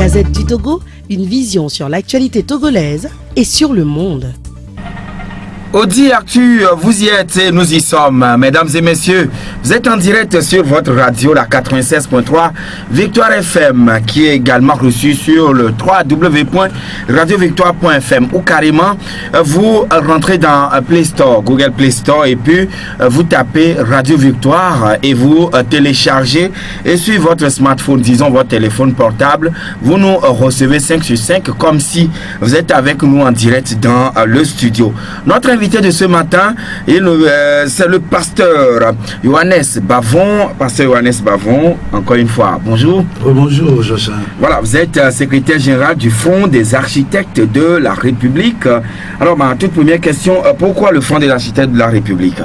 Gazette du Togo, une vision sur l'actualité togolaise et sur le monde. Audi Actu, vous y êtes et nous y sommes. Mesdames et messieurs, vous êtes en direct sur votre radio, la 96.3 Victoire FM, qui est également reçue sur le www.radiovictoire.fm, ou carrément vous rentrez dans Play Store, Google Play Store, et puis vous tapez Radio Victoire et vous téléchargez, et sur votre smartphone, disons votre téléphone portable, vous nous recevez 5 sur 5 comme si vous êtes avec nous en direct dans le studio. Notre invité de ce matin, c'est le pasteur Yohannes Bavon. Pasteur Yohannes Bavon, encore une fois, bonjour. Bonjour, Jochin. Voilà, vous êtes secrétaire général du Fonds des architectes de la République. Alors, ma toute première question, pourquoi le Fonds des architectes de la République?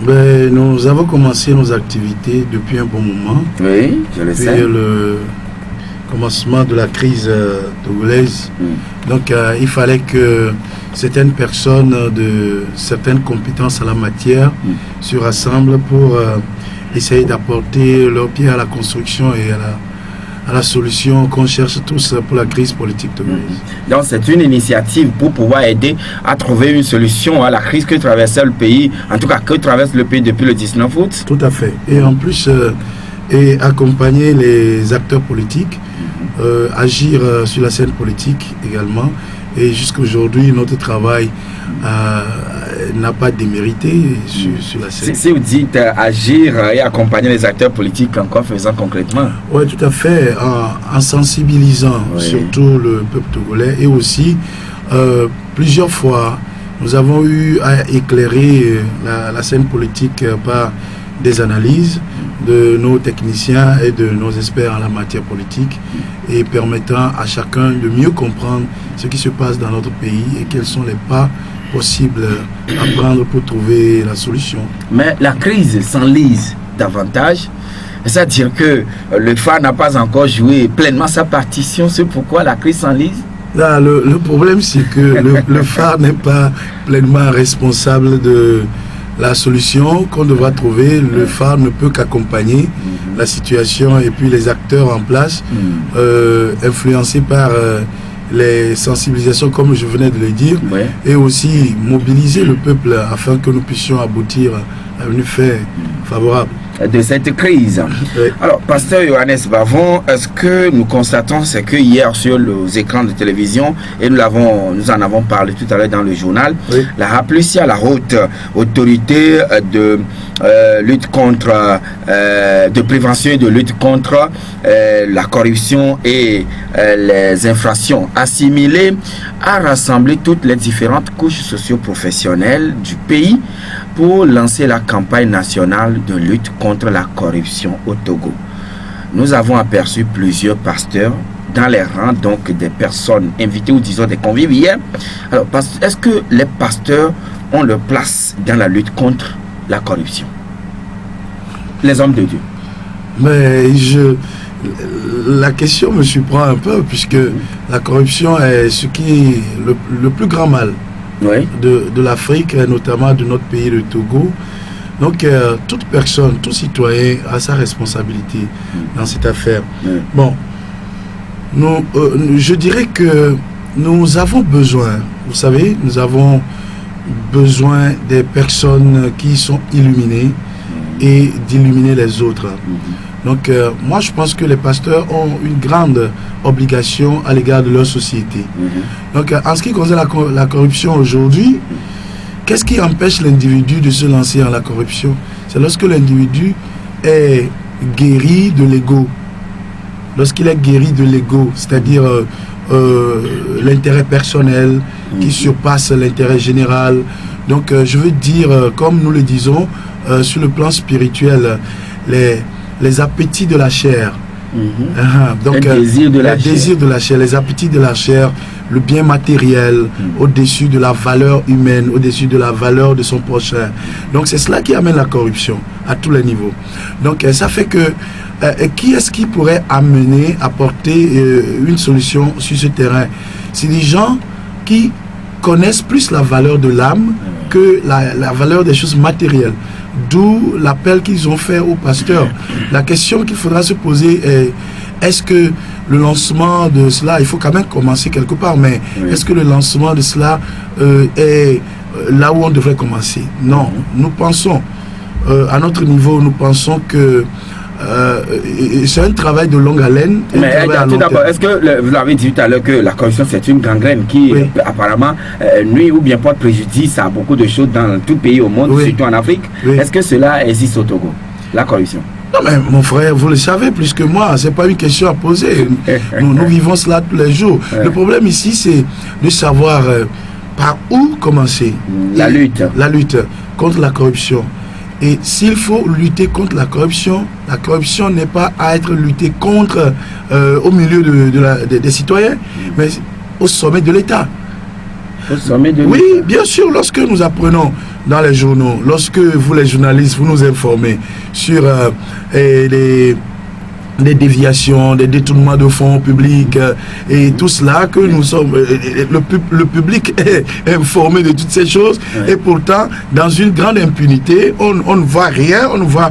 Nous avons commencé nos activités depuis un bon moment. Oui, je le sais. Depuis le commencement de la crise togolaise. Donc, il fallait que certaines personnes de certaines compétences à la matière se rassemblent pour essayer d'apporter leur pierre à la construction et à la solution qu'on cherche tous pour la crise politique togolaise. Donc c'est une initiative pour pouvoir aider à trouver une solution à la crise que traversait le pays, en tout cas que traverse le pays depuis le 19 août. Tout à fait. Et en plus, et accompagner les acteurs politiques, agir sur la scène politique également. Et jusqu'à aujourd'hui, notre travail n'a pas démérité sur la scène. Si vous dites agir et accompagner les acteurs politiques, en quoi faisant concrètement? Oui, tout à fait, en sensibilisant surtout le peuple togolais. Et aussi, plusieurs fois, nous avons eu à éclairer la scène politique par des analyses de nos techniciens et de nos experts en la matière politique, et permettant à chacun de mieux comprendre ce qui se passe dans notre pays et quels sont les pas possibles à prendre pour trouver la solution. Mais la crise s'enlise davantage, c'est-à-dire que le phare n'a pas encore joué pleinement sa partition, c'est pourquoi la crise s'enlise. Là, le problème, c'est que le phare n'est pas pleinement responsable de la solution qu'on devra trouver. Le phare ne peut qu'accompagner la situation et puis les acteurs en place, influencés par les sensibilisations, comme je venais de le dire, et aussi mobiliser le peuple afin que nous puissions aboutir à une fin favorable de cette crise. Alors, pasteur Yohannes Bavon, ce que nous constatons, c'est que hier sur les écrans de télévision, et nous en avons parlé tout à l'heure dans le journal, la Raplucia, la haute autorité de lutte contre, de prévention et de lutte contre la corruption et les infractions assimilées, a rassemblé toutes les différentes couches socio-professionnelles du pays pour lancer la campagne nationale de lutte contre la corruption au Togo. Nous avons aperçu plusieurs pasteurs dans les rangs, donc des personnes invitées ou disons des convives hier. Alors, est-ce que les pasteurs ont leur place dans la lutte contre la corruption? Les hommes de Dieu. Mais la question me surprend un peu, puisque la corruption est ce qui est le plus grand mal de l'Afrique, notamment de notre pays, le Togo. Donc, toute personne, tout citoyen a sa responsabilité dans cette affaire. Bon, je dirais que nous avons besoin, vous savez, nous avons besoin des personnes qui sont illuminées et d'illuminer les autres. Donc, moi, je pense que les pasteurs ont une grande obligation à l'égard de leur société. Donc, en ce qui concerne la corruption aujourd'hui, qu'est-ce qui empêche l'individu de se lancer dans la corruption? C'est lorsque l'individu est guéri de l'ego. Lorsqu'il est guéri de l'ego, c'est-à-dire l'intérêt personnel qui surpasse l'intérêt général. Donc, je veux dire, comme nous le disons, sur le plan spirituel, les appétits de la chair. Donc, le désir de la chair, les appétits de la chair, le bien matériel, au-dessus de la valeur humaine, au-dessus de la valeur de son prochain. Donc, c'est cela qui amène la corruption à tous les niveaux. Donc, ça fait que qui est-ce qui pourrait apporter une solution sur ce terrain? C'est des gens qui connaissent plus la valeur de l'âme que la valeur des choses matérielles. D'où l'appel qu'ils ont fait aux pasteurs. La question qu'il faudra se poser est: est-ce que le lancement de cela, il faut quand même commencer quelque part, mais est-ce que le lancement de cela est là où on devrait commencer? Non, nous pensons, à notre niveau, nous pensons que c'est un travail de longue haleine. Mais tout d'abord, est-ce que vous l'avez dit tout à l'heure que la corruption c'est une gangrène qui apparemment nuit ou bien porte préjudice à beaucoup de choses dans tout pays au monde, surtout en Afrique? Est-ce que cela existe au Togo, la corruption? Non mais mon frère, vous le savez plus que moi, c'est pas une question à poser. Nous vivons cela tous les jours. Le problème ici, c'est de savoir par où commencer. La lutte contre la corruption. Et s'il faut lutter contre la corruption n'est pas à être luttée contre au milieu des citoyens, mais au sommet de l'État. Au sommet de l'État. Oui, bien sûr, lorsque nous apprenons dans les journaux, lorsque vous les journalistes, vous nous informez sur des déviations, des détournements de fonds publics et tout cela, que nous sommes, le public est informé de toutes ces choses et pourtant dans une grande impunité, on ne voit rien, on ne voit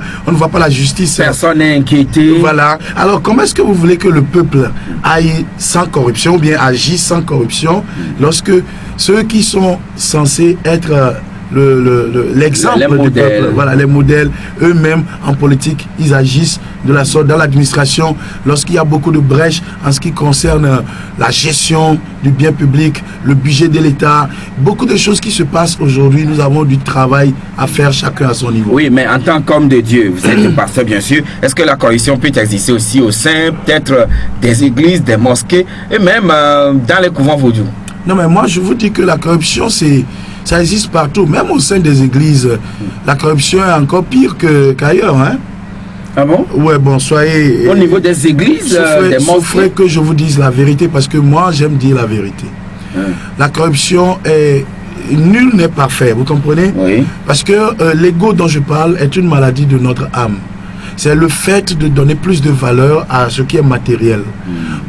pas la justice. Personne n'est inquiété. Voilà. Alors comment est-ce que vous voulez que le peuple aille sans corruption ou bien agisse sans corruption lorsque ceux qui sont censés être l'exemple du peuple, voilà, les modèles eux-mêmes en politique, ils agissent de la sorte dans l'administration lorsqu'il y a beaucoup de brèches en ce qui concerne la gestion du bien public, le budget de l'État, beaucoup de choses qui se passent aujourd'hui. Nous avons du travail à faire chacun à son niveau. Oui, mais en tant qu'homme de Dieu, vous êtes pasteur bien sûr, est-ce que la corruption peut exister aussi au sein peut-être des églises, des mosquées et même dans les couvents vaudous? Non mais moi je vous dis que la corruption ça existe partout, même au sein des églises. La corruption est encore pire qu'ailleurs. Hein? Ah bon? Ouais, bon, soyez... Au niveau des églises, souffrez que je vous dise la vérité, parce que moi, j'aime dire la vérité. La corruption est... Nul n'est parfait, vous comprenez? Oui. Parce que l'ego dont je parle est une maladie de notre âme. C'est le fait de donner plus de valeur à ce qui est matériel.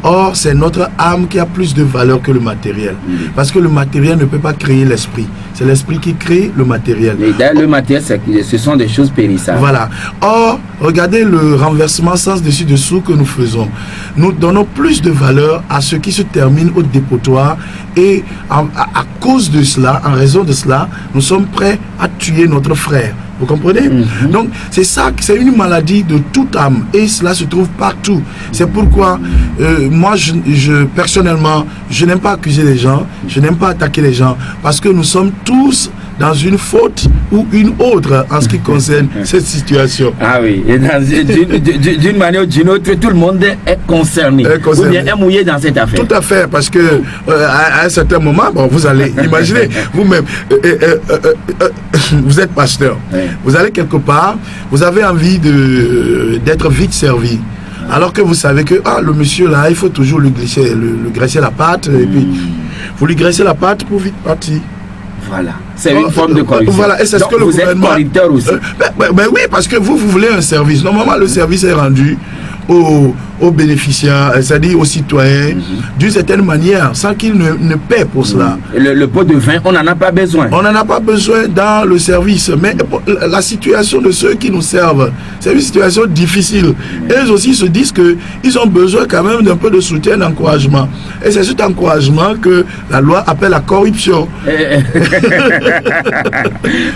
Or, c'est notre âme qui a plus de valeur que le matériel. Parce que le matériel ne peut pas créer l'esprit. C'est l'esprit qui crée le matériel. Et le matériel, ce sont des choses périssables. Voilà. Or, regardez le renversement sens dessus dessous que nous faisons. Nous donnons plus de valeur à ce qui se termine au dépotoir. Et à cause de cela, en raison de cela, nous sommes prêts à tuer notre frère. Vous comprenez? Donc, c'est ça, c'est une maladie de toute âme. Et cela se trouve partout. C'est pourquoi, moi, personnellement, je n'aime pas accuser les gens. Je n'aime pas attaquer les gens. Parce que nous sommes tous dans une faute ou une autre en ce qui concerne cette situation. Ah oui. D'une manière ou d'une autre, tout le monde est concerné. Ou bien est mouillé dans cette affaire. Tout à fait. Parce que, à un certain moment, bon, vous allez imaginer, vous-même, vous êtes pasteur. Vous allez quelque part, vous avez envie d'être vite servi. Alors que vous savez que le monsieur là, il faut toujours lui graisser la patte. Et puis, vous lui graissez la patte pour vite partir. Voilà. C'est une forme de corruption. Voilà. Et c'est ce que le gouvernement... êtes corrupteur aussi. Ben oui, parce que vous voulez un service. Normalement, le service est rendu aux bénéficiaires, c'est-à-dire aux citoyens, d'une certaine manière, sans qu'ils ne paient pour cela. Le pot de vin, on n'en a pas besoin. On n'en a pas besoin dans le service, mais la situation de ceux qui nous servent, c'est une situation difficile. Et eux aussi se disent qu'ils ont besoin quand même d'un peu de soutien, d'encouragement. Et c'est cet encouragement que la loi appelle la corruption.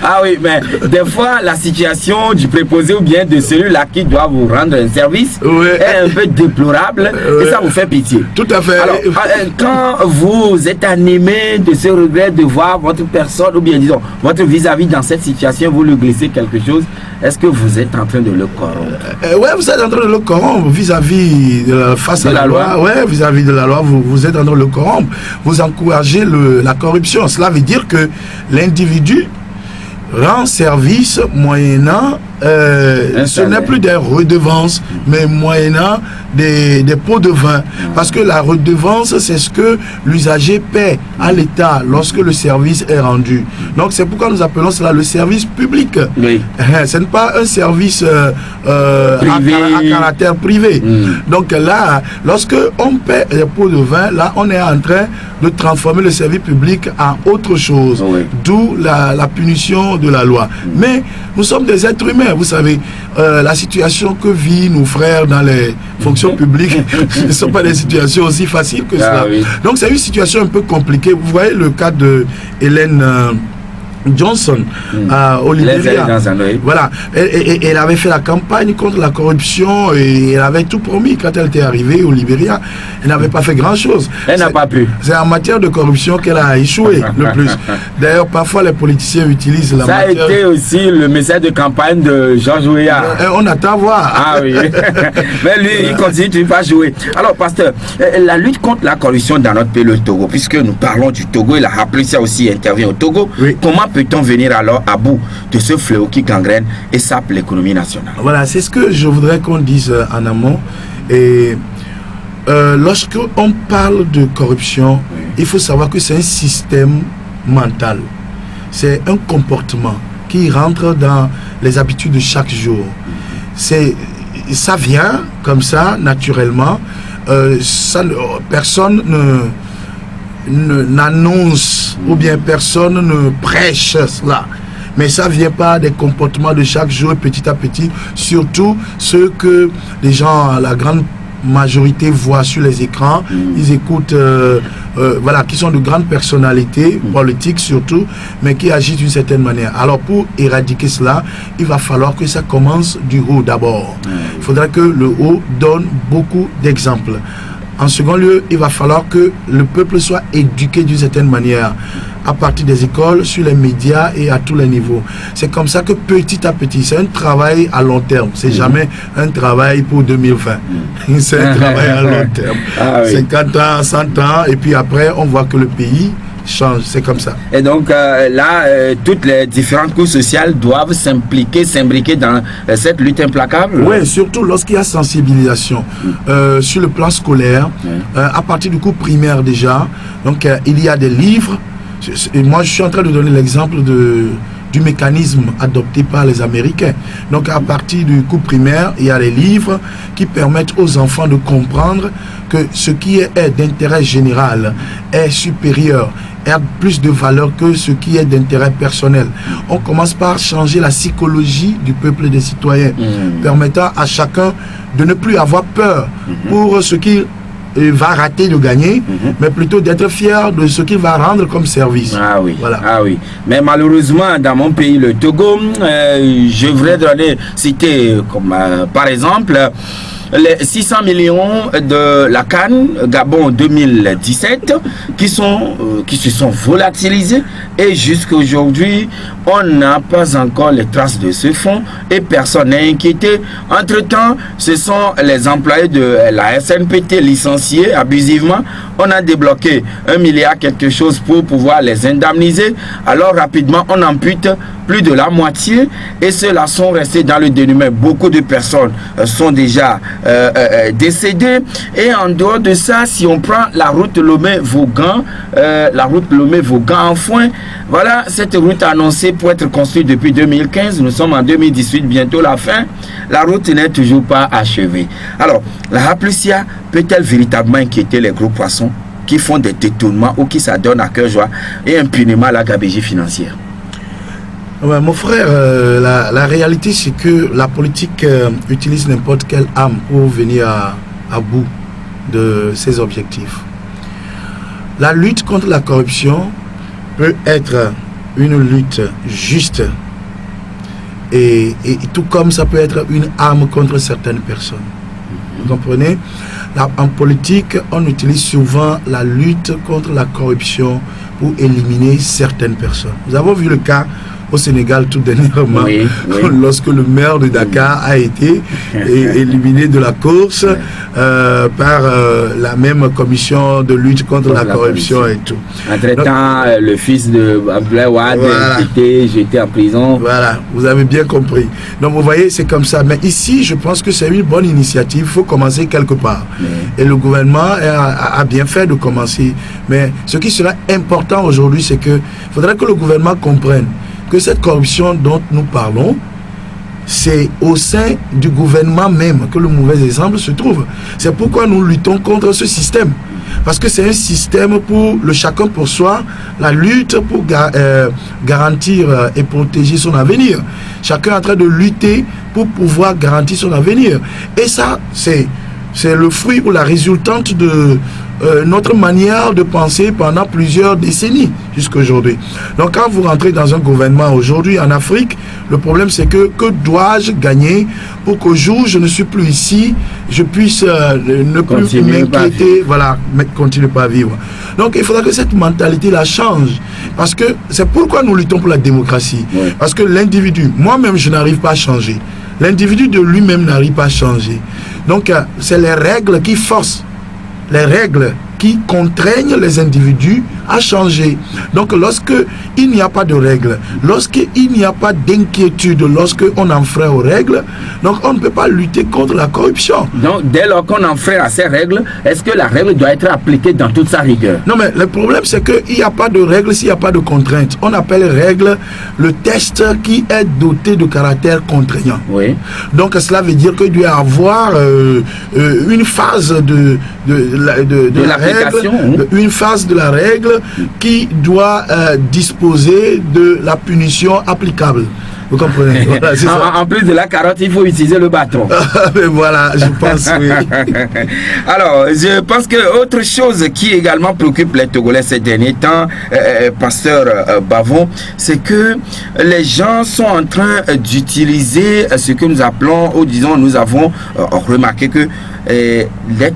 Ah oui, mais des fois, la situation du préposé ou bien de celui-là qui doit vous rendre un service est un peu déplorable et ça vous fait pitié. Tout à fait. Alors, quand vous êtes animé de ce regret de voir votre personne, ou bien disons, votre vis-à-vis dans cette situation, vous lui glissez quelque chose, est-ce que vous êtes en train de le corrompre? Ouais, vous êtes en train de le corrompre vis-à-vis face à la loi. Ouais, vis-à-vis de la loi, vous êtes en train de le corrompre. Vous encouragez la corruption. Cela veut dire que l'individu rend service moyennant ce n'est plus des redevances, mais moyennant des pots de vin. Parce que la redevance, c'est ce que l'usager paie à l'État lorsque le service est rendu. Donc c'est pourquoi nous appelons cela le service public. Oui. Ce n'est pas un service à caractère privé. Donc là, lorsque on paie les pots de vin, là on est en train de transformer le service public en autre chose. Oui. D'où la punition de la loi. Mais nous sommes des êtres humains, vous savez. La situation que vivent nos frères dans les fonctions publiques ne sont pas des situations aussi faciles que cela. Oui. Donc c'est une situation un peu compliquée. Vous voyez le cas de Hélène Johnson au Libéria. Voilà. Elle avait fait la campagne contre la corruption et elle avait tout promis quand elle était arrivée au Libéria. Elle n'avait pas fait grand-chose. Elle n'a pas pu. C'est en matière de corruption qu'elle a échoué le plus. D'ailleurs, parfois les politiciens utilisent la matière... Ça a été aussi le message de campagne de Georges Weah. On attend à voir. Ah oui. Mais lui, il continue de ne pas jouer. Alors, pasteur, la lutte contre la corruption dans notre pays, le Togo, puisque nous parlons du Togo et la Haplus aussi intervient au Togo, oui. Comment peut-on venir alors à bout de ce fléau qui gangrène et sape l'économie nationale? Voilà, c'est ce que je voudrais qu'on dise en amont. Et lorsque on parle de corruption, il faut savoir que c'est un système mental. C'est un comportement qui rentre dans les habitudes de chaque jour. Ça vient comme ça, naturellement. Personne n'annonce ou bien personne ne prêche cela, mais ça vient pas des comportements de chaque jour, petit à petit, surtout ceux que les gens, la grande majorité voient sur les écrans. Ils écoutent voilà, qui sont de grandes personnalités politiques surtout, mais qui agissent d'une certaine manière. Alors pour éradiquer cela, il va falloir que ça commence du haut d'abord. Il faudra que le haut donne beaucoup d'exemples. En second lieu, il va falloir que le peuple soit éduqué d'une certaine manière, à partir des écoles, sur les médias et à tous les niveaux. C'est comme ça que petit à petit, c'est un travail à long terme. C'est jamais un travail pour 2020. C'est un travail à long terme. 50 ans, 100 ans, et puis après, on voit que le pays change. C'est comme ça. Et donc là, toutes les différentes couches sociales doivent s'imbriquer dans cette lutte implacable. Oui, surtout lorsqu'il y a sensibilisation. Sur le plan scolaire, à partir du cours primaire déjà, donc il y a des livres. Et moi, je suis en train de donner l'exemple du mécanisme adopté par les Américains. Donc à partir du cours primaire, il y a les livres qui permettent aux enfants de comprendre que ce qui est d'intérêt général est supérieur, a plus de valeur que ce qui est d'intérêt personnel. On commence par changer la psychologie du peuple des citoyens, permettant à chacun de ne plus avoir peur pour ce qu'il va rater de gagner, mais plutôt d'être fier de ce qu'il va rendre comme service. Ah oui, voilà. Ah oui. Mais malheureusement, dans mon pays, le Togo, je voudrais citer comme par exemple les 600 millions de la CAN Gabon 2017 qui se sont volatilisés et jusqu'à aujourd'hui on n'a pas encore les traces de ce fonds et personne n'est inquiété. Entre-temps, ce sont les employés de la SNPT licenciés abusivement. On a débloqué 1 milliard quelque chose pour pouvoir les indemniser. Alors rapidement on ampute plus de la moitié et ceux-là sont restés dans le dénuement. Beaucoup de personnes sont déjà décédées. Et en dehors de ça, si on prend la route Lomé-Vaughan, en foin, voilà cette route annoncée pour être construite depuis 2015. Nous sommes en 2018, bientôt la fin. La route n'est toujours pas achevée. Alors, la Haplusia peut-elle véritablement inquiéter les gros poissons qui font des détournements ou qui s'adonnent à cœur joie et impunément à la gabegie financière? Ouais, mon frère, la réalité c'est que la politique utilise n'importe quelle arme pour venir à bout de ses objectifs. La lutte contre la corruption peut être une lutte juste et tout comme ça peut être une arme contre certaines personnes. Vous comprenez? Là, en politique, on utilise souvent la lutte contre la corruption pour éliminer certaines personnes. Nous avons vu le cas au Sénégal tout dernièrement, lorsque le maire de Dakar a été éliminé de la course par la même commission de lutte contre la corruption et tout. Entre-temps, le fils de Abdoulaye Wade a été jeté en prison. Voilà, vous avez bien compris. Donc vous voyez, c'est comme ça. Mais ici, je pense que c'est une bonne initiative. Il faut commencer quelque part. Et le gouvernement a bien fait de commencer. Mais ce qui sera important aujourd'hui, c'est qu'il faudrait que le gouvernement comprenne que cette corruption dont nous parlons, c'est au sein du gouvernement même que le mauvais exemple se trouve. C'est pourquoi nous luttons contre ce système. Parce que c'est un système pour le chacun pour soi, la lutte pour garantir et protéger son avenir. Chacun est en train de lutter pour pouvoir garantir son avenir. Et ça, c'est le fruit ou la résultante de notre manière de penser pendant plusieurs décennies jusqu'à aujourd'hui. Donc quand vous rentrez dans un gouvernement aujourd'hui en Afrique, le problème c'est que dois-je gagner pour qu'au jour où je ne suis plus ici, je puisse ne plus m'inquiéter, voilà, continuer pas à vivre. Donc il faudra que cette mentalité-là change. Parce que c'est pourquoi nous luttons pour la démocratie. Oui. Parce que l'individu, moi-même je n'arrive pas à changer. L'individu de lui-même n'arrive pas à changer. Donc c'est les règles qui forcent, les règles qui contraignent les individus à changer. Donc lorsqu'il n'y a pas de règles, lorsqu'il n'y a pas d'inquiétude, lorsqu'on enfreint aux règles, donc on ne peut pas lutter contre la corruption. Donc dès lors qu'on enfreint à ces règles, est-ce que la règle doit être appliquée dans toute sa rigueur? Non, mais le problème c'est qu'il n'y a pas de règles s'il n'y a pas de contraintes. On appelle règle le test qui est doté de caractère contraignant. Oui. Donc cela veut dire qu'il doit y avoir une phase de la règle, une phase de la règle qui doit disposer de la punition applicable. Vous comprenez? Voilà, en plus de la carotte, il faut utiliser le bâton. Voilà, je pense, oui. Alors, je pense que autre chose qui également préoccupe les Togolais ces derniers temps, pasteur Bavon, c'est que les gens sont en train d'utiliser ce que nous appelons, ou disons, nous avons remarqué que les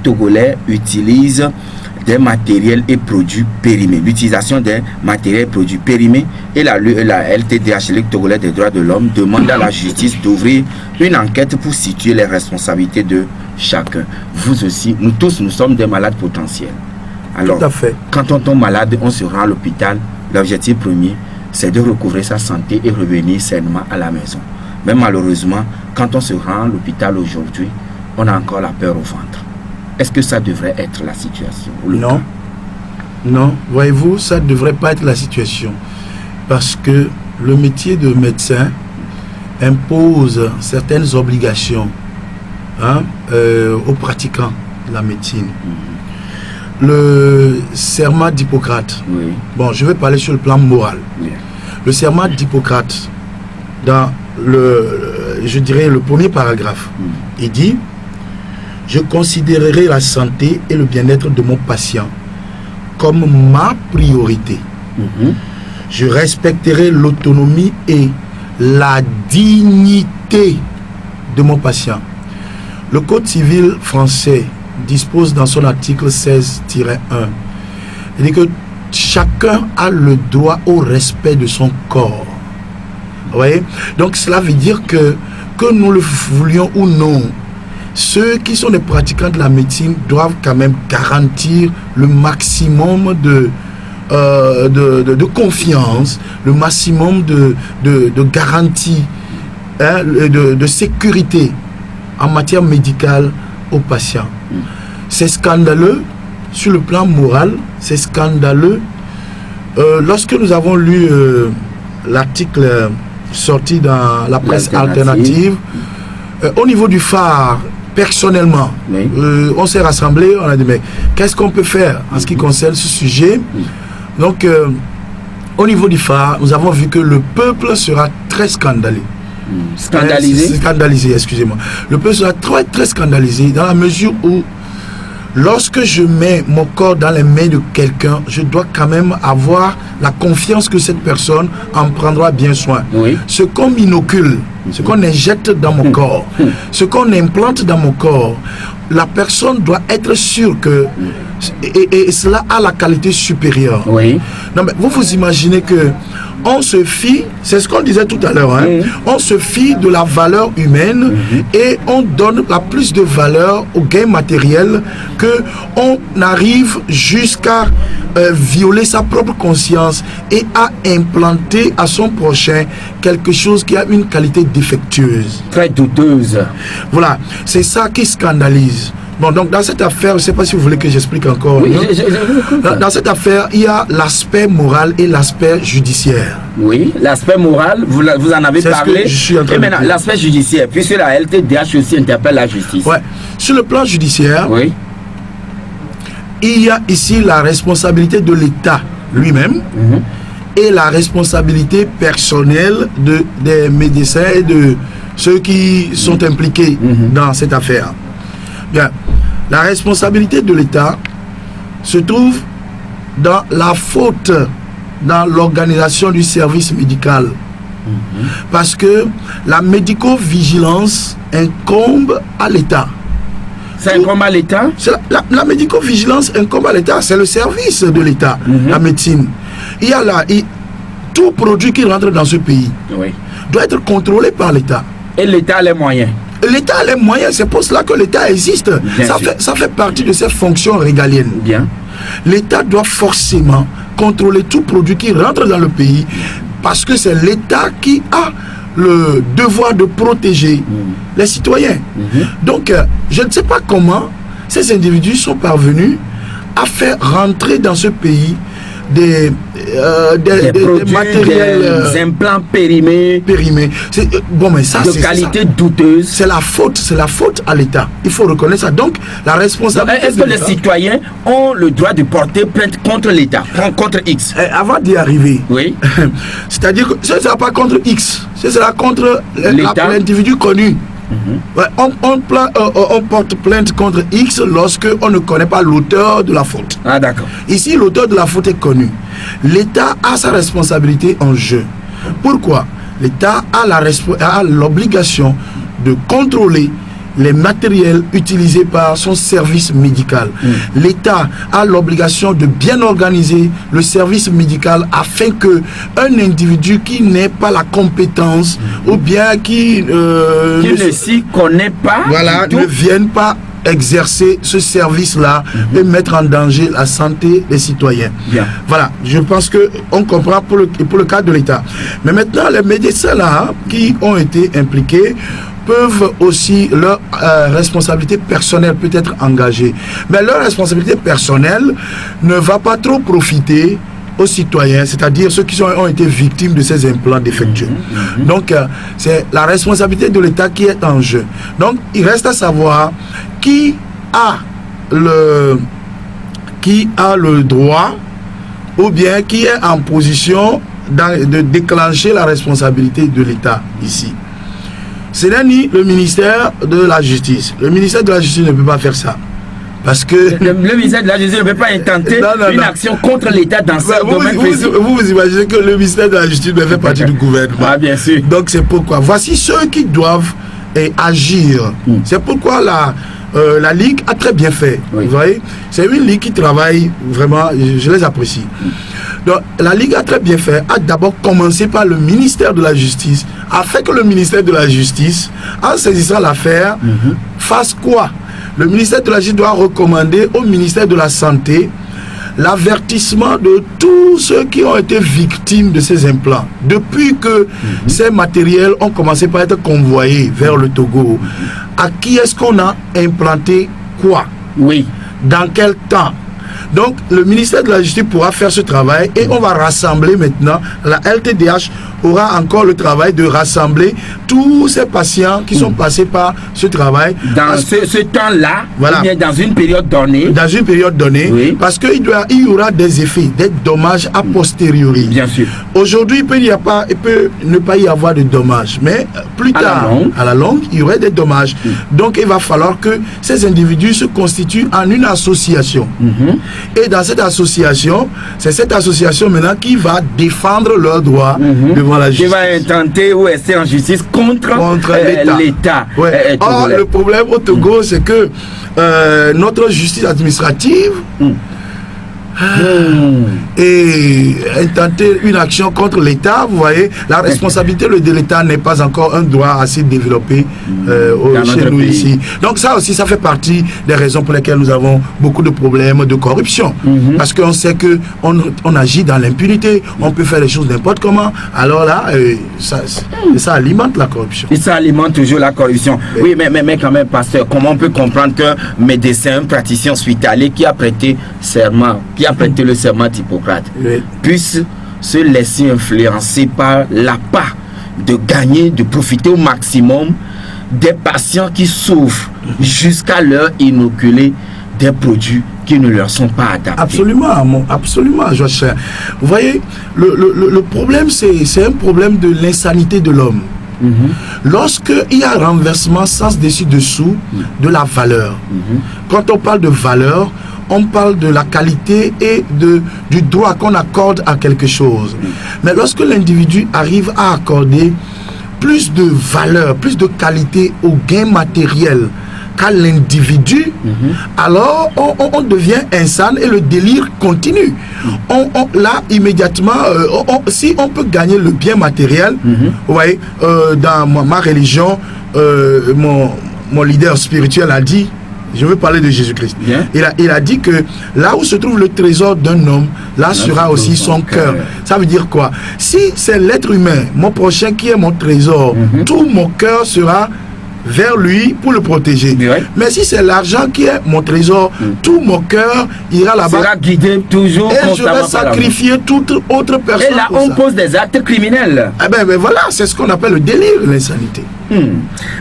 Togolais utilisent des matériels et produits périmés. L'utilisation des matériels et produits périmés, et la LTDH, Ligue togolaise des droits de l'homme, demande à la justice d'ouvrir une enquête pour situer les responsabilités de chacun. Vous aussi, nous tous, nous sommes des malades potentiels. Alors, tout à fait. Quand on tombe malade, on se rend à l'hôpital. L'objectif premier, c'est de recouvrer sa santé et revenir sainement à la maison. Mais malheureusement, quand on se rend à l'hôpital aujourd'hui, on a encore la peur au ventre. Est-ce que ça devrait être la situation? Non. Non, voyez-vous, ça ne devrait pas être la situation. Parce que le métier de médecin impose certaines obligations aux pratiquants de la médecine. Le serment d'Hippocrate, oui. Bon, je vais parler sur le plan moral. Oui. Le serment d'Hippocrate, dans je dirais le premier paragraphe, il dit: je considérerai la santé et le bien-être de mon patient comme ma priorité. Je respecterai l'autonomie et la dignité de mon patient. Le Code civil français dispose dans son article 16-1, il dit que chacun a le droit au respect de son corps. Vous voyez? Donc cela veut dire que nous le voulions ou non, ceux qui sont des pratiquants de la médecine doivent quand même garantir le maximum de confiance, le maximum de garantie, de sécurité en matière médicale aux patients. C'est scandaleux sur le plan moral, c'est scandaleux. Lorsque nous avons lu l'article sorti dans la presse alternative, au niveau du phare, personnellement, oui. On s'est rassemblés, on a dit mais qu'est-ce qu'on peut faire en ce qui concerne ce sujet? Donc au niveau du phare, nous avons vu que le peuple sera très scandalisé. Scandalisé, excusez-moi. Le peuple sera très scandalisé dans la mesure où lorsque je mets mon corps dans les mains de quelqu'un, je dois quand même avoir la confiance que cette personne en prendra bien soin. Oui. Ce qu'on m'inocule, ce qu'on injecte dans mon corps, ce qu'on implante dans mon corps, la personne doit être sûre que et cela a la qualité supérieure. Oui. Non, mais vous imaginez que on se fie, c'est ce qu'on disait tout à l'heure, on se fie de la valeur humaine et on donne la plus de valeur au gain matériel que on arrive jusqu'à violer sa propre conscience et à implanter à son prochain quelque chose qui a une qualité défectueuse. Très douteuse. Voilà, c'est ça qui scandalise. Bon, donc dans cette affaire, je ne sais pas si vous voulez que j'explique encore. Oui, dans cette affaire, il y a l'aspect moral et l'aspect judiciaire. Oui, l'aspect moral, vous en avez parlé. Et maintenant, l'aspect judiciaire, puisque la LTDH aussi interpelle la justice. Ouais. Sur le plan judiciaire, oui. il y a ici la responsabilité de l'État lui-même et la responsabilité personnelle des médecins et de ceux qui sont impliqués dans cette affaire. Bien, la responsabilité de l'État se trouve dans la faute dans l'organisation du service médical. Parce que la médico-vigilance incombe à l'État. Ça incombe à l'État? La médico-vigilance incombe à l'État, c'est le service de l'État, la médecine. Il y a là, tout produit qui rentre dans ce pays doit être contrôlé par l'État. Et l'État a les moyens? L'État a les moyens, c'est pour cela que l'État existe. Ça fait partie de ses fonctions régaliennes. Bien. L'État doit forcément contrôler tout produit qui rentre dans le pays parce que c'est l'État qui a le devoir de protéger les citoyens. Donc, je ne sais pas comment ces individus sont parvenus à faire rentrer dans ce pays des produits, matériels, des implants périmés. Bon, mais ça, de qualité douteuse. C'est la faute à l'État. Il faut reconnaître ça. Donc, la responsabilité. Est-ce que les citoyens ont le droit de porter plainte contre l'État, contre X? Avant d'y arriver, oui. C'est-à-dire que ce ne sera pas contre X, ce sera contre l'individu connu. On porte plainte contre X lorsque on ne connaît pas l'auteur de la faute. Ah, d'accord. Ici, l'auteur de la faute est connu. L'État a sa responsabilité en jeu. Pourquoi? L'État a l'obligation de contrôler les matériels utilisés par son service médical. L'État a l'obligation de bien organiser le service médical afin que un individu qui n'ait pas la compétence ou bien qui ne s'y connaît pas, ne vienne pas exercer ce service-là et mettre en danger la santé des citoyens. Bien. Voilà, je pense qu'on comprend pour le cas de l'État. Mais maintenant, les médecins là, qui ont été impliqués peuvent aussi, leur responsabilité personnelle peut être engagée. Mais leur responsabilité personnelle ne va pas trop profiter aux citoyens, c'est-à-dire ceux qui ont été victimes de ces implants défectueux. Donc, c'est la responsabilité de l'État qui est en jeu. Donc, il reste à savoir qui a le droit ou bien qui est en position de déclencher la responsabilité de l'État ici. Ce n'est ni le ministère de la Justice. Le ministère de la Justice ne peut pas faire ça. Parce que le ministère de la Justice ne peut pas intenter une action contre l'État dans ce domaine précis. Vous imaginez que le ministère de la Justice ne fait partie du gouvernement. Ah, bien sûr. Donc c'est pourquoi. Voici ceux qui doivent agir. C'est pourquoi la Ligue a très bien fait. Vous voyez, c'est une Ligue qui travaille vraiment, je les apprécie. Donc la Ligue a très bien fait, a d'abord commencé par le ministère de la Justice, afin que le ministère de la Justice, en saisissant l'affaire, fasse quoi? Le ministère de la Justice doit recommander au ministère de la Santé l'avertissement de tous ceux qui ont été victimes de ces implants. Depuis que ces matériels ont commencé par être convoyés vers le Togo, à qui est-ce qu'on a implanté quoi? Oui. Dans quel temps? Donc, le ministère de la Justice pourra faire ce travail et on va rassembler maintenant. La LTDH aura encore le travail de rassembler tous ces patients qui sont passés par ce travail. Dans ce temps-là, voilà. Bien dans une période donnée. Dans une période donnée, parce qu'il y aura des effets, des dommages a posteriori. Bien sûr. Aujourd'hui, il peut ne pas y avoir de dommages, mais plus tard, à la longue, il y aurait des dommages. Donc, il va falloir que ces individus se constituent en une association. Et dans cette association, c'est cette association maintenant qui va défendre leurs droits devant la justice. Qui va intenter ou rester en justice contre l'État. Or, le problème au Togo, c'est que notre justice administrative et intenter une action contre l'État, vous voyez, la responsabilité de l'État n'est pas encore un droit assez développé chez nous ici. Donc ça aussi, ça fait partie des raisons pour lesquelles nous avons beaucoup de problèmes de corruption. Parce qu'on sait qu'on agit dans l'impunité, on peut faire les choses n'importe comment. Alors là, ça alimente la corruption. Et ça alimente toujours la corruption. Oui, mais quand même, pasteur, comment on peut comprendre qu'un médecin, un praticien hospitalier qui a prêté serment, qui a prêté le serment d'Hippocrate, puisse se laisser influencer par l'appât de gagner, de profiter au maximum des patients qui souffrent jusqu'à leur inoculer des produits qui ne leur sont pas adaptés. Absolument, absolument, Joachim. Vous voyez, le problème, c'est un problème de l'insanité de l'homme. Lorsqu'il y a un renversement sens dessus-dessous de la valeur, quand on parle de valeur, on parle de la qualité et du droit qu'on accorde à quelque chose. Mais lorsque l'individu arrive à accorder plus de valeur, plus de qualité au gain matériel qu'à l'individu, alors on devient insane et le délire continue. Là, immédiatement, si on peut gagner le bien matériel, vous voyez, dans ma religion, mon leader spirituel a dit, je veux parler de Jésus-Christ. Il a dit que là où se trouve le trésor d'un homme, là sera aussi son cœur. Ça veut dire quoi? Si c'est l'être humain, mon prochain qui est mon trésor, tout mon cœur sera vers lui pour le protéger. Mais si c'est l'argent qui est mon trésor, tout mon cœur ira là-bas. Sera guidé toujours. Et je vais sacrifier toute autre personne. Et là, on pose des actes criminels. Eh ben voilà, c'est ce qu'on appelle le délire, l'insanité.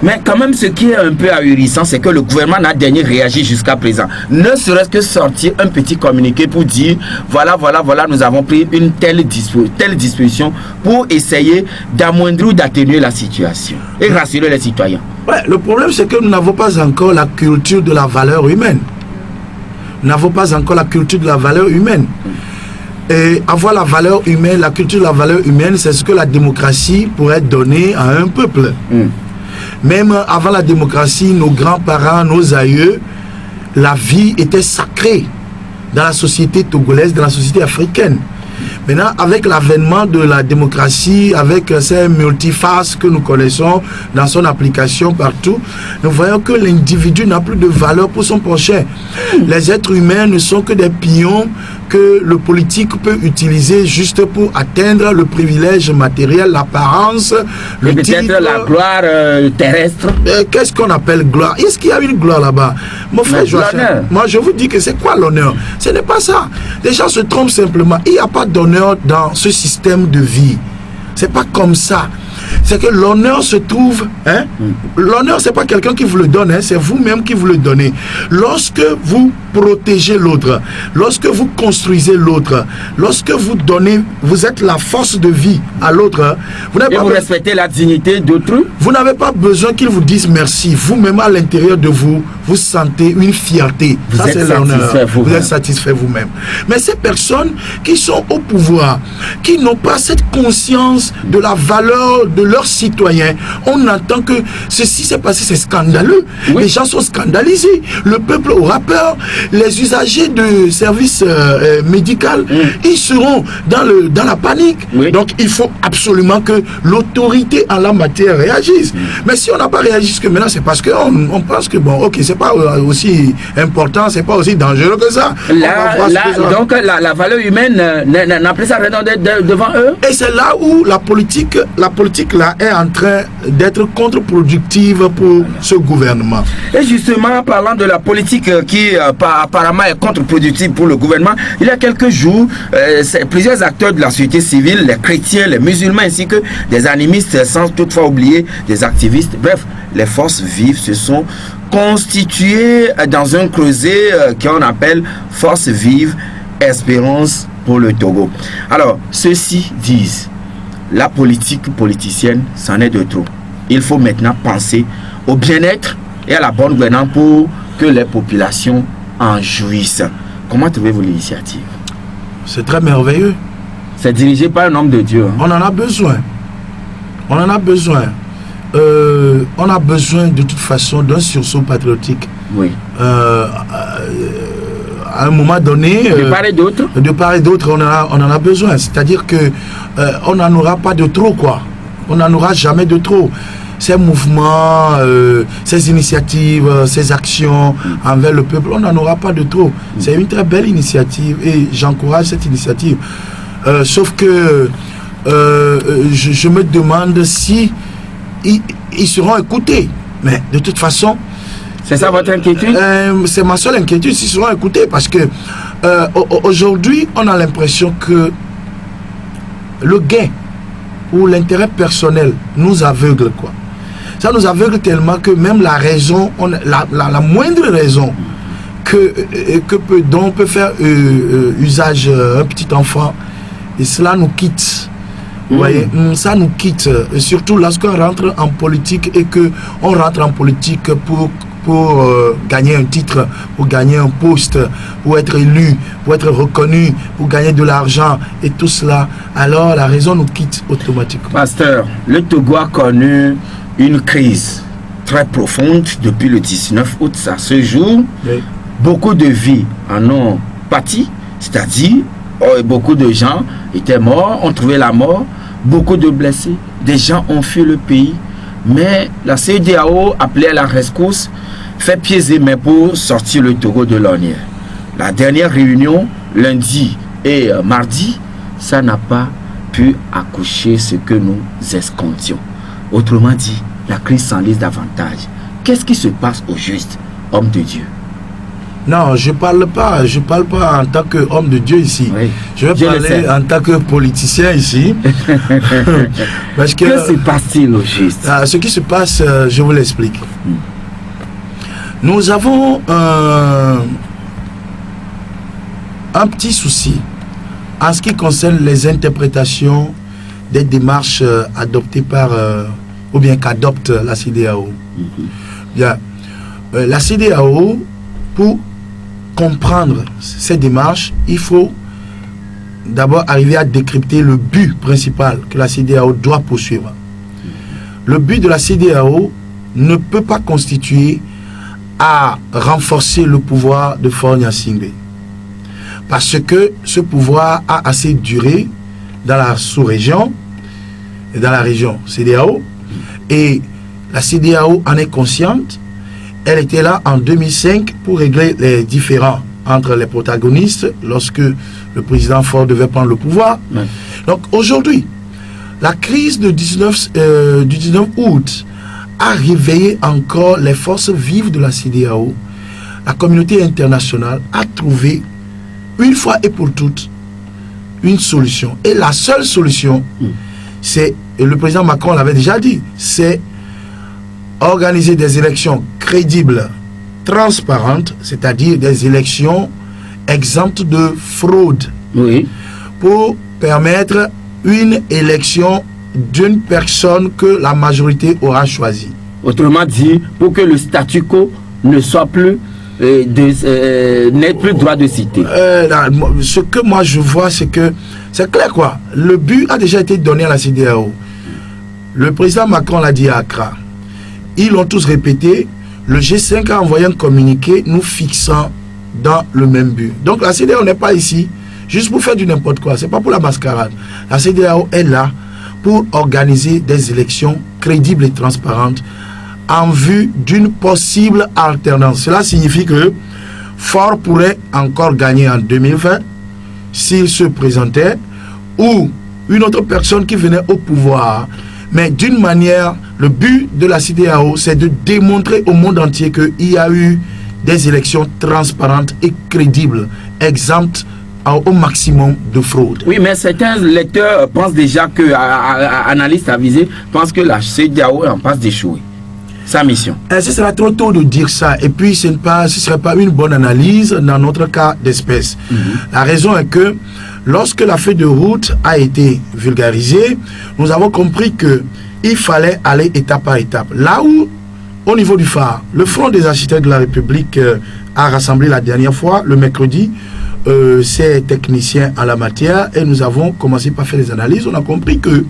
Mais quand même, ce qui est un peu ahurissant, c'est que le gouvernement n'a dernier réagi jusqu'à présent. Ne serait-ce que sortir un petit communiqué pour dire voilà, nous avons pris une telle disposition pour essayer d'amoindrir ou d'atténuer la situation et rassurer les citoyens. Ouais, le problème, c'est que nous n'avons pas encore la culture de la valeur humaine. Nous n'avons pas encore la culture de la valeur humaine. Et avoir la valeur humaine, la culture de la valeur humaine, c'est ce que la démocratie pourrait donner à un peuple. Même avant la démocratie, nos grands-parents, nos aïeux, la vie était sacrée dans la société togolaise, dans la société africaine. Maintenant, avec l'avènement de la démocratie, avec ces multifaces que nous connaissons dans son application partout, nous voyons que l'individu n'a plus de valeur pour son prochain. Les êtres humains ne sont que des pions que le politique peut utiliser juste pour atteindre le privilège matériel, l'apparence, le titre. Peut-être la gloire terrestre. Qu'est-ce qu'on appelle gloire? Est-ce qu'il y a une gloire là-bas? Mon frère Joachim, moi je vous dis que c'est quoi l'honneur? Ce n'est pas ça. Les gens se trompent simplement. Il n'y a pas d'honneur dans ce système de vie. C'est pas comme ça. C'est que l'honneur se trouve, l'honneur c'est pas quelqu'un qui vous le donne, c'est vous-même qui vous le donnez. Lorsque vous protégez l'autre, lorsque vous construisez l'autre, lorsque vous donnez, vous êtes la force de vie à l'autre. Vous respectez la dignité d'autrui. Vous n'avez pas besoin qu'ils vous disent merci. Vous-même à l'intérieur de vous, vous sentez une fierté. Ça c'est l'honneur. Vous êtes satisfait vous-même. Mais ces personnes qui sont au pouvoir, qui n'ont pas cette conscience de la valeur de leurs citoyens, on entend que ceci s'est passé, c'est scandaleux. Les gens sont scandalisés. Le peuple aura peur. Les usagers de services médicaux, ils seront dans la panique. Donc il faut absolument que l'autorité en la matière réagisse. Mais si on n'a pas réagi jusque maintenant, c'est parce qu'on pense que bon, ok, c'est pas aussi important, c'est pas aussi dangereux que ça. Donc la valeur humaine n'a plus sa raison d'être devant eux. Et c'est là où la politique là est en train d'être contre-productive pour ce gouvernement. Et justement, parlant de la politique qui apparemment est contre-productive pour le gouvernement, il y a quelques jours, plusieurs acteurs de la société civile, les chrétiens, les musulmans ainsi que des animistes, sans toutefois oublier des activistes, bref, les forces vives se sont constituées dans un creuset qu'on appelle Force Vive Espérance pour le Togo. Alors, ceux-ci disent la politique politicienne, c'en est de trop. Il faut maintenant penser au bien-être et à la bonne gouvernance pour que les populations en jouissent. Comment trouvez-vous l'initiative? C'est très merveilleux. C'est dirigé par un homme de Dieu. On en a besoin. On en a besoin. On a besoin de toute façon d'un sursaut patriotique. Oui. À un moment donné, de part et d'autre, on en a besoin. C'est-à-dire que on n'en aura pas de trop, quoi. On n'en aura jamais de trop. Ces mouvements, ces initiatives, ces actions envers le peuple, on n'en aura pas de trop. C'est une très belle initiative et j'encourage cette initiative. Sauf que je me demande si ils seront écoutés. Mais de toute façon, c'est ça votre inquiétude? C'est ma seule inquiétude, s'ils seront écoutés, parce que aujourd'hui, on a l'impression que le gain ou l'intérêt personnel nous aveugle, quoi. Ça nous aveugle tellement que même la raison, la moindre raison dont peut faire usage un petit enfant, et cela nous quitte. Vous voyez, ça nous quitte, et surtout lorsqu'on rentre en politique et qu'on rentre en politique pour gagner un titre, pour gagner un poste, pour être élu, pour être reconnu, pour gagner de l'argent et tout cela, alors la raison nous quitte automatiquement. Pasteur, le Togo a connu une crise très profonde depuis le 19 août à ce jour. Oui. Beaucoup de vies en ont pâti, c'est-à-dire beaucoup de gens étaient morts, ont trouvé la mort, beaucoup de blessés, des gens ont fui le pays, mais la CEDEAO appelait à la rescousse, fait pieds et mains pour sortir le Togo de l'ornière. La dernière réunion, lundi et mardi, ça n'a pas pu accoucher ce que nous escomptions. Autrement dit, la crise s'enlise davantage. Qu'est-ce qui se passe au juste, homme de Dieu? Non, je parle pas en tant qu'homme de Dieu ici. Oui, je vais parler en tant que politicien ici. Parce que se passe-t-il au juste? Ce qui se passe, je vous l'explique. Nous avons un petit souci en ce qui concerne les interprétations des démarches adoptées par ou bien qu'adopte la CEDEAO. Bien, la CEDEAO, pour comprendre ces démarches, il faut d'abord arriver à décrypter le but principal que la CEDEAO doit poursuivre. Le but de la CEDEAO ne peut pas constituer à renforcer le pouvoir de Faure Gnassingbé, parce que ce pouvoir a assez duré dans la sous-région et dans la région CEDEAO, et la CEDEAO en est consciente. Elle était là en 2005 pour régler les différends entre les protagonistes lorsque le président Faure devait prendre le pouvoir. Ouais. Donc aujourd'hui, la crise du 19 août a réveillé encore les forces vives de la CEDEAO. La communauté internationale a trouvé une fois et pour toutes une solution. Et la seule solution, c'est, et le président Macron l'avait déjà dit, c'est organiser des élections crédibles, transparentes, c'est-à-dire des élections exemptes de fraude, pour permettre une élection d'une personne que la majorité aura choisie. Autrement dit, pour que le statu quo ne soit plus n'ait plus droit de citer. Ce que moi je vois, c'est que c'est clair quoi. Le but a déjà été donné à la CEDEAO. Le président Macron l'a dit à Accra. Ils l'ont tous répété. Le G5 a envoyé un communiqué nous fixant dans le même but. Donc la CEDEAO n'est pas ici juste pour faire du n'importe quoi. C'est pas pour la mascarade. La CEDEAO est là pour organiser des élections crédibles et transparentes en vue d'une possible alternance. Cela signifie que Faure pourrait encore gagner en 2020 s'il se présentait, ou une autre personne qui venait au pouvoir. Mais d'une manière, le but de la CEDEAO, c'est de démontrer au monde entier qu'il y a eu des élections transparentes et crédibles, exemptes au maximum de fraude. Oui, mais certains lecteurs pensent déjà que, analystes avisés, pensent que la CEDEAO est en passe d'échouer sa mission. Ce sera trop tôt de dire ça. Et puis, ce ne serait pas une bonne analyse dans notre cas d'espèce. La raison est que lorsque la feuille de route a été vulgarisée, nous avons compris qu'il fallait aller étape par étape. Là où, au niveau du phare, le Front des architectes de la République a rassemblé la dernière fois, le mercredi, ses techniciens en la matière, et nous avons commencé par faire des analyses. On a compris que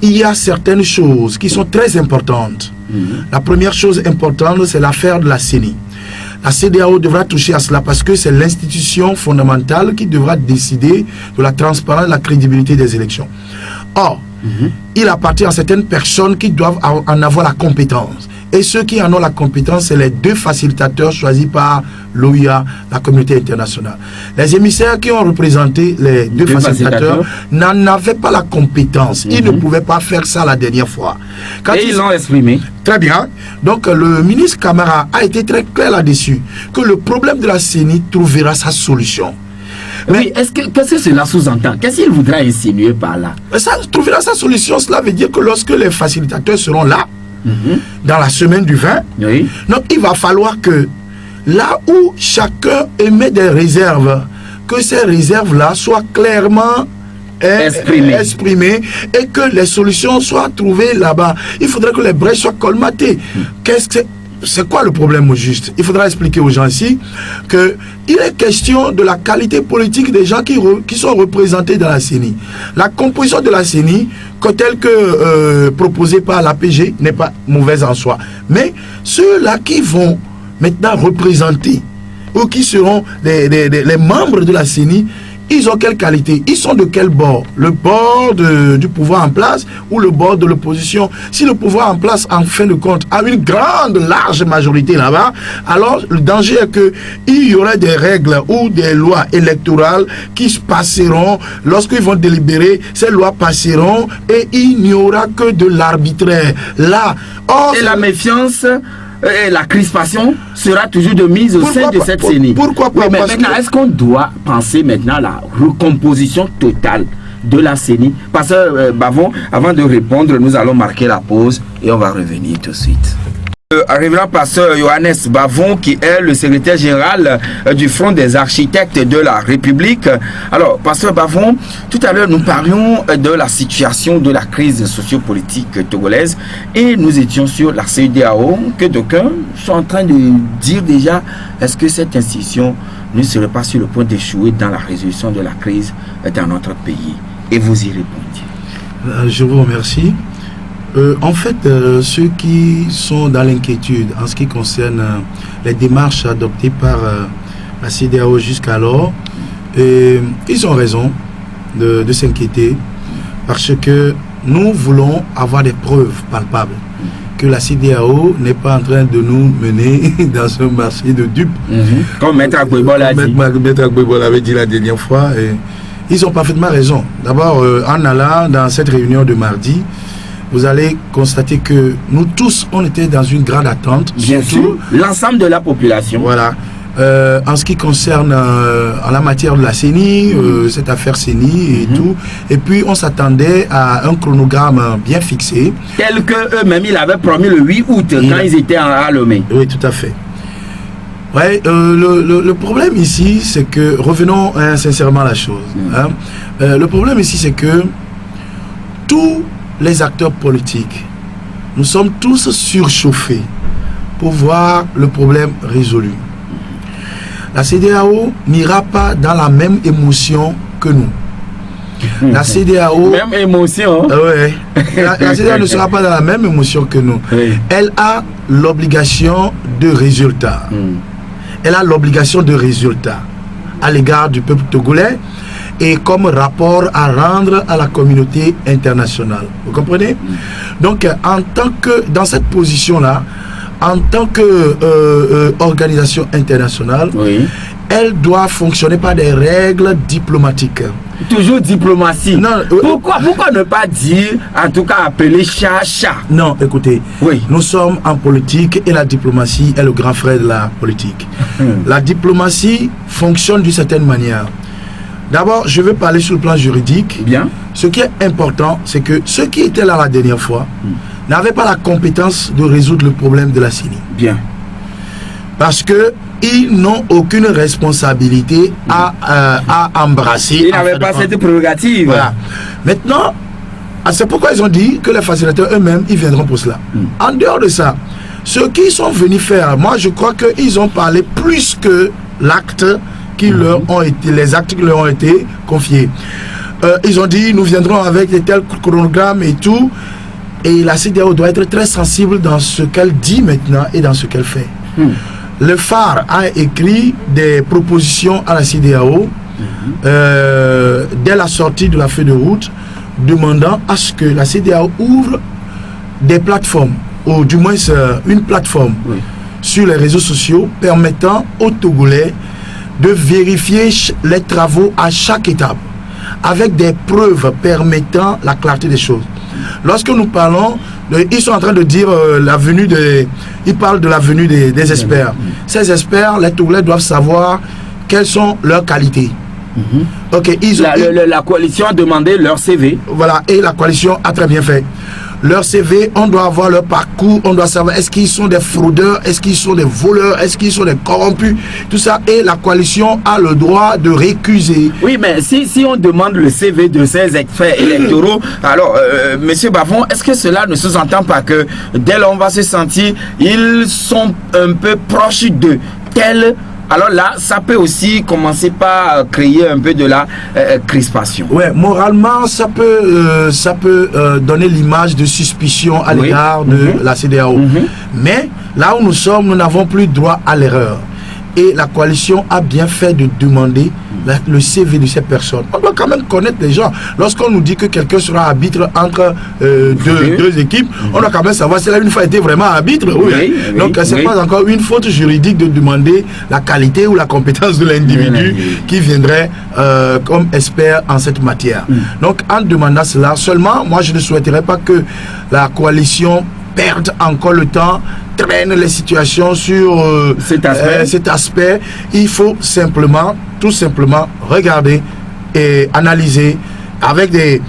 il y a certaines choses qui sont très importantes. La première chose importante, c'est l'affaire de la CENI. La CEDEAO devra toucher à cela parce que c'est l'institution fondamentale qui devra décider de la transparence et de la crédibilité des élections. Or, il appartient à certaines personnes qui doivent en avoir la compétence. Et ceux qui en ont la compétence, c'est les deux facilitateurs choisis par l'OIA, la communauté internationale. Les émissaires qui ont représenté les deux facilitateurs n'en avaient pas la compétence. Ils ne pouvaient pas faire ça la dernière fois. Et ils l'ont exprimé. Très bien. Donc le ministre Camara a été très clair là-dessus, que le problème de la CENI trouvera sa solution. Mais oui, qu'est-ce que cela sous-entend? Qu'est-ce qu'il voudra insinuer par là? Ça trouvera sa solution. Cela veut dire que lorsque les facilitateurs seront là, dans la semaine du 20, donc il va falloir que là où chacun émet des réserves, que ces réserves-là soient clairement exprimées et que les solutions soient trouvées là-bas. Il faudrait que les brèches soient colmatées. C'est quoi le problème au juste? Il faudra expliquer aux gens ici qu'il est question de la qualité politique des gens qui sont représentés dans la CENI. La composition de la CENI, telle que proposée par l'APG, n'est pas mauvaise en soi. Mais ceux-là qui vont maintenant représenter ou qui seront les membres de la CENI, ils ont quelle qualité? Ils sont de quel bord? Le bord du pouvoir en place ou le bord de l'opposition? Si le pouvoir en place, en fin de compte, a une large majorité là-bas, alors le danger est qu'il y aurait des règles ou des lois électorales qui se passeront. Lorsqu'ils vont délibérer, ces lois passeront et il n'y aura que de l'arbitraire. Là, et la méfiance et la crispation sera toujours de mise au sein de cette CENI. Pourquoi pas? Oui, mais maintenant, est-ce qu'on doit penser maintenant à la recomposition totale de la CENI? Parce que, Bavon, avant de répondre, nous allons marquer la pause et on va revenir tout de suite. Arrivera pasteur Johannes Bavon, qui est le secrétaire général du Front des architectes de la République. Alors, pasteur Bavon, tout à l'heure, nous parlions de la situation de la crise sociopolitique togolaise et nous étions sur la CEDEAO, que d'aucuns sont en train de dire déjà, est-ce que cette institution ne serait pas sur le point d'échouer dans la résolution de la crise dans notre pays? Et vous y répondiez. Je vous remercie. En fait, ceux qui sont dans l'inquiétude en ce qui concerne les démarches adoptées par la CEDEAO jusqu'alors, ils ont raison de s'inquiéter parce que nous voulons avoir des preuves palpables que la CEDEAO n'est pas en train de nous mener dans un marché de dupes. Comme Maître Agbouébol a dit. Maître Agbouébol avait dit la dernière fois. Et ils ont parfaitement raison. D'abord, en allant dans cette réunion de mardi, vous allez constater que nous tous, on était dans une grande attente. Bien sûr, l'ensemble de la population. Voilà. En ce qui concerne en la matière de la CENI, cette affaire CENI et tout. Et puis, on s'attendait à un chronogramme bien fixé. Tel qu'eux-mêmes, ils avaient promis le 8 août quand ils étaient à Lomé. Oui, tout à fait. Ouais, le problème ici, c'est que, revenons sincèrement à la chose. Le problème ici, c'est que tous les acteurs politiques, nous sommes tous surchauffés pour voir le problème résolu. La CEDEAO n'ira pas dans la même émotion que nous. La CEDEAO... Même émotion. Ouais. La CEDEAO ne sera pas dans la même émotion que nous. Oui. Elle a l'obligation de résultat. Elle a l'obligation de résultat à l'égard du peuple togolais et comme rapport à rendre à la communauté internationale. Vous comprenez? Donc, en tant que, dans cette position-là, en tant que organisation internationale, elle doit fonctionner par des règles diplomatiques. Toujours diplomatie. Non, pourquoi ne pas dire, en tout cas appeler chat? Non, écoutez, nous sommes en politique et la diplomatie est le grand frère de la politique. La diplomatie fonctionne d'une certaine manière. D'abord, je vais parler sur le plan juridique. Bien. Ce qui est important, c'est que ceux qui étaient là la dernière fois n'avaient pas la compétence de résoudre le problème de la CENI. Bien. Parce qu'ils n'ont aucune responsabilité à embrasser. Ils n'avaient pas cette prérogative. Voilà. Maintenant, c'est pourquoi ils ont dit que les facilitateurs eux-mêmes, ils viendront pour cela. En dehors de ça, ceux qui sont venus faire, moi je crois qu'ils ont parlé plus que l'acte qui leur ont été, les actes qui leur ont été confiés. Ils ont dit, nous viendrons avec des tels chronogrammes et tout. Et la CEDEAO doit être très sensible dans ce qu'elle dit maintenant et dans ce qu'elle fait. Le phare a écrit des propositions à la CEDEAO dès la sortie de la feuille de route, demandant à ce que la CEDEAO ouvre des plateformes, ou du moins une plateforme sur les réseaux sociaux permettant aux Togolais de vérifier les travaux à chaque étape, avec des preuves permettant la clarté des choses. Lorsque nous parlons, ils sont en train de dire la venue des... Ils parlent de la venue des experts. Ces experts, les Togolais doivent savoir quelles sont leurs qualités. Ok, la coalition a demandé leur CV. Voilà, et la coalition a très bien fait. leur CV, on doit avoir leur parcours, on doit savoir est-ce qu'ils sont des fraudeurs, est-ce qu'ils sont des voleurs, est-ce qu'ils sont des corrompus, tout ça. Et la coalition a le droit de récuser. Oui, mais si on demande le CV de ces experts électoraux, alors, monsieur Bavon, est-ce que cela ne sous-entend pas que dès lors on va se sentir, ils sont un peu proches de tel. Alors là, ça peut aussi commencer par créer un peu de la crispation. Ouais, moralement, ça peut donner l'image de suspicion à l'égard de la CEDEAO. Mais là où nous sommes, nous n'avons plus droit à l'erreur. Et la coalition a bien fait de demander le CV de ces personnes. On doit quand même connaître les gens. Lorsqu'on nous dit que quelqu'un sera arbitre entre deux équipes, on doit quand même savoir s'il a une fois été vraiment arbitre. Donc, ce n'est pas encore une faute juridique de demander la qualité ou la compétence de l'individu qui viendrait comme expert en cette matière. Donc, en demandant cela, seulement, moi, je ne souhaiterais pas que la coalition perdre encore le temps, traîne les situations sur cet aspect. Il faut tout simplement regarder et analyser avec des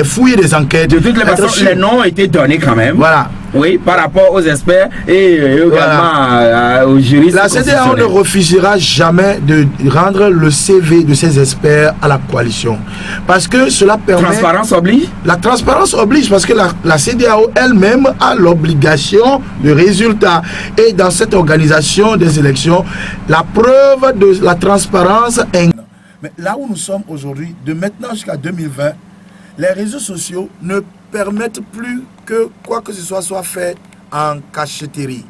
fouilles et des enquêtes. De toutes les façons, les noms ont été donnés quand même. Voilà. Oui, par rapport aux experts et également aux juristes. La CEDEAO ne refusera jamais de rendre le CV de ses experts à la coalition. Parce que cela permet... Transparence oblige? La transparence oblige parce que la CEDEAO elle-même a l'obligation de résultat. Et dans cette organisation des élections, la preuve de la transparence est... Mais là où nous sommes aujourd'hui, de maintenant jusqu'à 2020, les réseaux sociaux ne permettent plus que quoi que ce soit fait en cachotterie.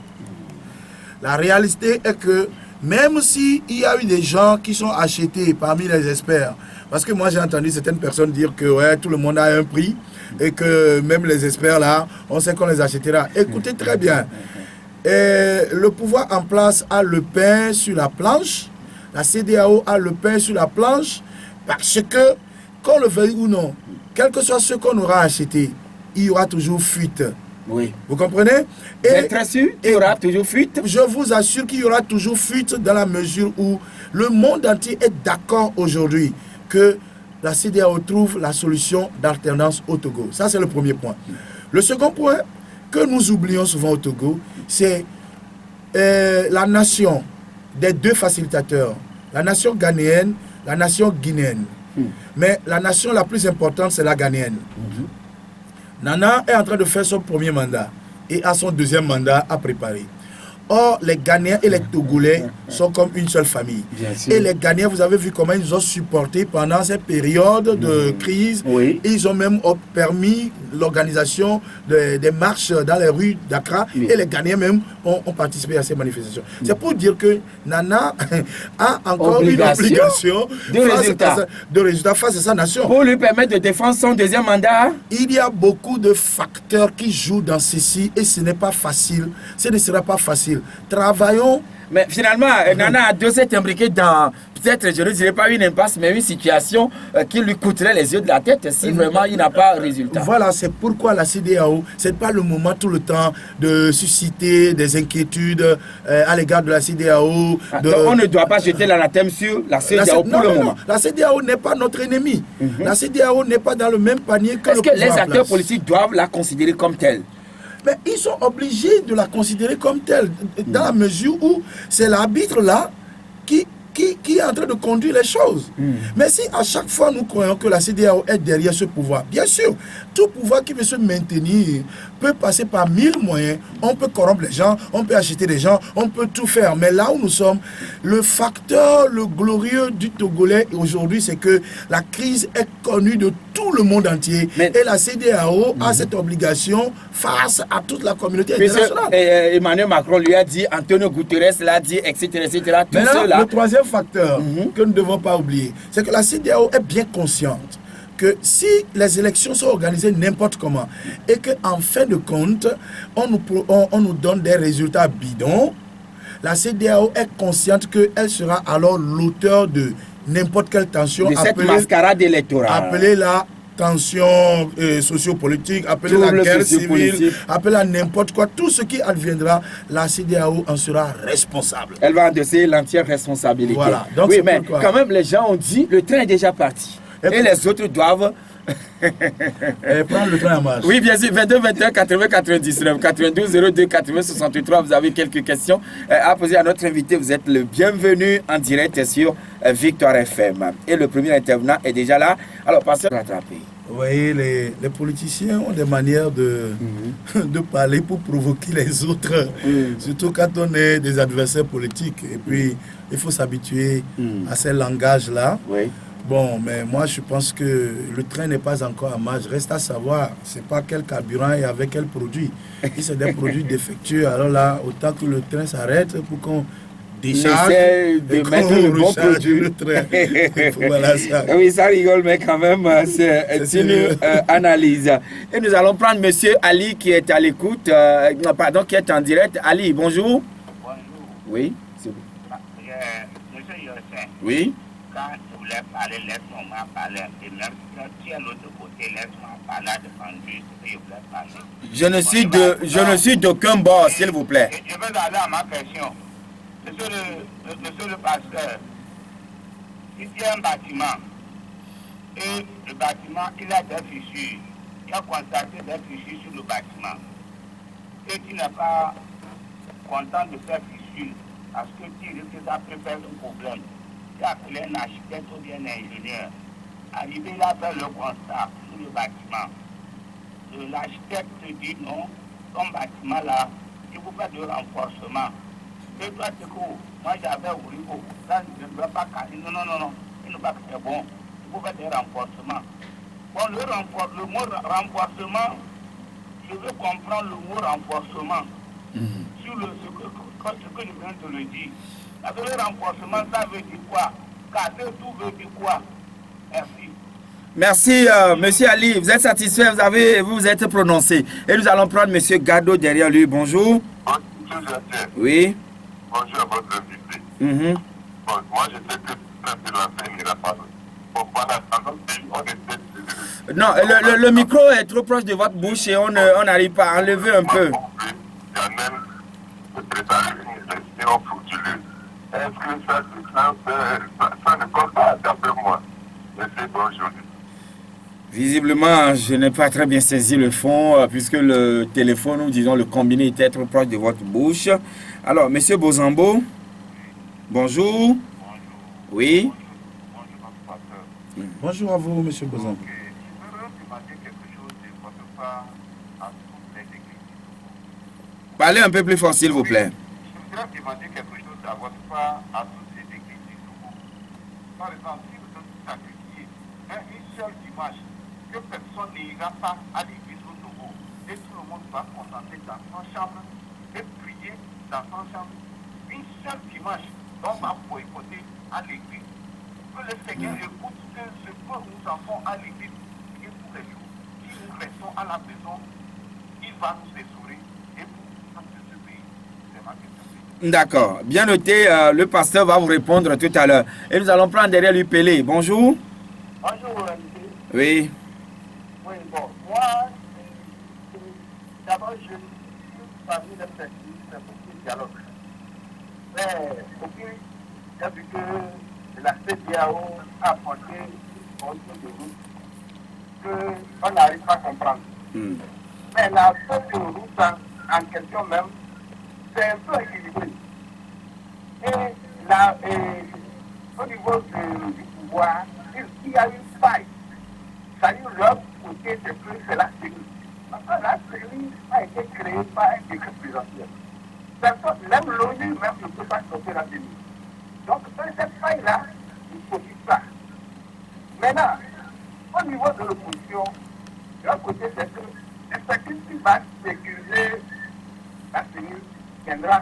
La réalité est que même s'il y a eu des gens qui sont achetés parmi les experts, parce que moi j'ai entendu certaines personnes dire que ouais, tout le monde a un prix et que même les experts là, on sait qu'on les achètera. Écoutez très bien, le pouvoir en place a le pain sur la planche, la CEDEAO a le pain sur la planche, parce que, qu'on le veuille ou non, quel que soit ce qu'on aura acheté, il y aura toujours fuite. Oui. Vous comprenez? Vous êtes très sûr qu'il y aura toujours fuite? Je vous assure qu'il y aura toujours fuite dans la mesure où le monde entier est d'accord aujourd'hui que la CEDEAO trouve la solution d'alternance au Togo. Ça, c'est le premier point. Le second point que nous oublions souvent au Togo, c'est la nation des deux facilitateurs, la nation ghanéenne, la nation guinéenne. Mais la nation la plus importante, c'est la ghanéenne. Nana est en train de faire son premier mandat et a son deuxième mandat à préparer. Or, les Ghanéens et les Togolais sont comme une seule famille. Et les Ghanéens, vous avez vu comment ils ont supporté pendant cette période de crise. Ils ont même permis l'organisation des marches dans les rues d'Accra. Et les Ghanéens même ont participé à ces manifestations. C'est pour dire que Nana a encore une obligation de résultat face à sa nation. Pour lui permettre de défendre son deuxième mandat. Il y a beaucoup de facteurs qui jouent dans ceci et ce n'est pas facile. Ce ne sera pas facile. Travaillons. Mais finalement, Nana a dû s'être imbriqué dans, peut-être, je ne dirais pas une impasse, mais une situation qui lui coûterait les yeux de la tête si vraiment il n'a pas résultat. Voilà, c'est pourquoi la CEDEAO, ce n'est pas le moment tout le temps de susciter des inquiétudes à l'égard de la CEDEAO. Donc on ne doit pas jeter l'anathème sur la CEDEAO pour le moment. La CEDEAO n'est pas notre ennemi. La CEDEAO n'est pas dans le même panier que le pouvoir. Est-ce que les acteurs politiques doivent la considérer comme telle? Mais ils sont obligés de la considérer comme telle, dans la mesure où c'est l'arbitre là qui est en train de conduire les choses. Mais si à chaque fois nous croyons que la CEDEAO est derrière ce pouvoir, bien sûr, tout pouvoir qui veut se maintenir peut passer par 1000 moyens. On peut corrompre les gens, on peut acheter des gens, on peut tout faire. Mais là où nous sommes, le facteur, le glorieux du Togolais aujourd'hui, c'est que la crise est connue de tout le monde entier. Et la CEDEAO a cette obligation face à toute la communauté internationale. Emmanuel Macron lui a dit, Antonio Guterres l'a dit, etc. Tout cela. Le troisième facteur que nous ne devons pas oublier, c'est que la CEDEAO est bien consciente que si les élections sont organisées n'importe comment et qu'en fin de compte, on nous donne des résultats bidons, la CEDEAO est consciente qu'elle sera alors l'auteur de n'importe quelle tension. De cette mascarade électorale. Appelez-la tension sociopolitique, appelez la guerre civile, appelez-la n'importe quoi. Tout ce qui adviendra, la CEDEAO en sera responsable. Elle va endosser l'entière responsabilité. Voilà. Donc oui, mais quand même, les gens ont dit, le train est déjà parti. Et les autres doivent Prendre le train en marche. Oui, bien sûr, 22 21 80 99 92 02 80 63. Vous avez quelques questions à poser à notre invité. Vous êtes le bienvenu en direct sur Victoire FM. Et le premier intervenant est déjà là. Alors, passez à rattraper. Vous voyez, les politiciens ont des manières de parler pour provoquer les autres, surtout quand on est des adversaires politiques. Et puis, il faut s'habituer à ces langages-là. Oui. Bon, mais moi, je pense que le train n'est pas encore en marche. Reste à savoir, c'est pas quel carburant et avec quel produit. Si c'est des produits défectueux, alors là, autant que le train s'arrête pour qu'on décharge de mettre le bon produit. Le train. Voilà ça. Oui, ça rigole, mais quand même, c'est une analyse. Et nous allons prendre monsieur Ali qui est à l'écoute, pardon, qui est en direct. Ali, bonjour. Bonjour. Oui. Monsieur Yossin. Oui. Quand tu voulais parler, laisse-moi parler. Et même si tu es de l'autre côté, laisse-moi parler défendu ce que je voulais parler. Je ne suis d'aucun bord, s'il vous plaît. Je vais aller à ma question. Monsieur le pasteur, il y a un bâtiment. Et le bâtiment, il a des fissures. Il a constaté des fissures sur le bâtiment. Et tu n'es pas content de ces fissures parce que tu risques que ça peut faire un problème. Tu as appelé un architecte ou bien un ingénieur. Arrivé là, faire le constat sur le bâtiment. L'architecte te dit non, ton bâtiment là, il vous fait de renforcement. Et toi, tu dis, moi j'avais voulu, là je ne veux pas casser. Non, il ne va pas que c'est bon. Il vous fait des renforcements. Bon, le mot renforcement, je veux comprendre le mot renforcement sur ce que je viens de le dire. Parce que le renforcement, ça veut dire quoi? Casser tout veut dire quoi? Merci. Merci, monsieur Ali. Vous êtes satisfait, vous vous êtes prononcé. Et nous allons prendre monsieur Gado derrière lui. Bonjour. Bonjour, oui. Bonjour à votre invité. Bon, moi, je sais que le n'ira pas. Bon, voilà, dans notre pays, on est... Non, le micro est trop proche de votre bouche et on n'arrive pas à enlever un peu. Il y a même de préparer une élection frauduleuse. Est-ce que ça ne compte pas d'après moi? Merci, bonjour. Visiblement, je n'ai pas très bien saisi le fond, puisque le téléphone, ou disons le combiné, était trop proche de votre bouche. Alors, monsieur Bozambo, bonjour. Oui. Bonjour à vous, monsieur Bozambo. Je voudrais demander quelque chose de votre part à toutes les églises. Parlez un peu plus fort, s'il vous plaît. Je voudrais demander quelque chose à votre part à toutes les églises du Togo. Par exemple, si vous êtes sacrifié une seule dimanche, que personne n'ira pas à l'église au Togo et tout le monde va se concentrer dans son chambre et prier dans son chambre. Une seule dimanche, on va boycotter à l'église. Que le Seigneur écoute ce que nous en faisons à l'église et tous les jours. Si nous restons à la maison, il va nous restaurer et pour ce pays. C'est ma question. D'accord. Bien noté, le pasteur va vous répondre tout à l'heure. Et nous allons prendre derrière lui Pelé. Bonjour. Bonjour, oui. Oui, bon, moi, d'abord, je suis parmi les spécialistes pour le dialogue. Mais, aucun, j'ai vu que la CDAO a apporté un truc de route qu'on n'arrive pas à comprendre. Mais la feuille de route en question même, c'est un peu équilibré. Et là, au niveau du pouvoir, il y a une faille. C'est-à-dire, l'autre côté, c'est la CENI. Parce que la CENI a été créée par un décret présidentiel. Même l'ONU, même ne peut pas stopper la CENI. Donc, cette faille-là, il ne faut pas. Maintenant, au niveau de l'opposition, l'autre côté, c'est que l'expertise qui va sécuriser la CENI viendra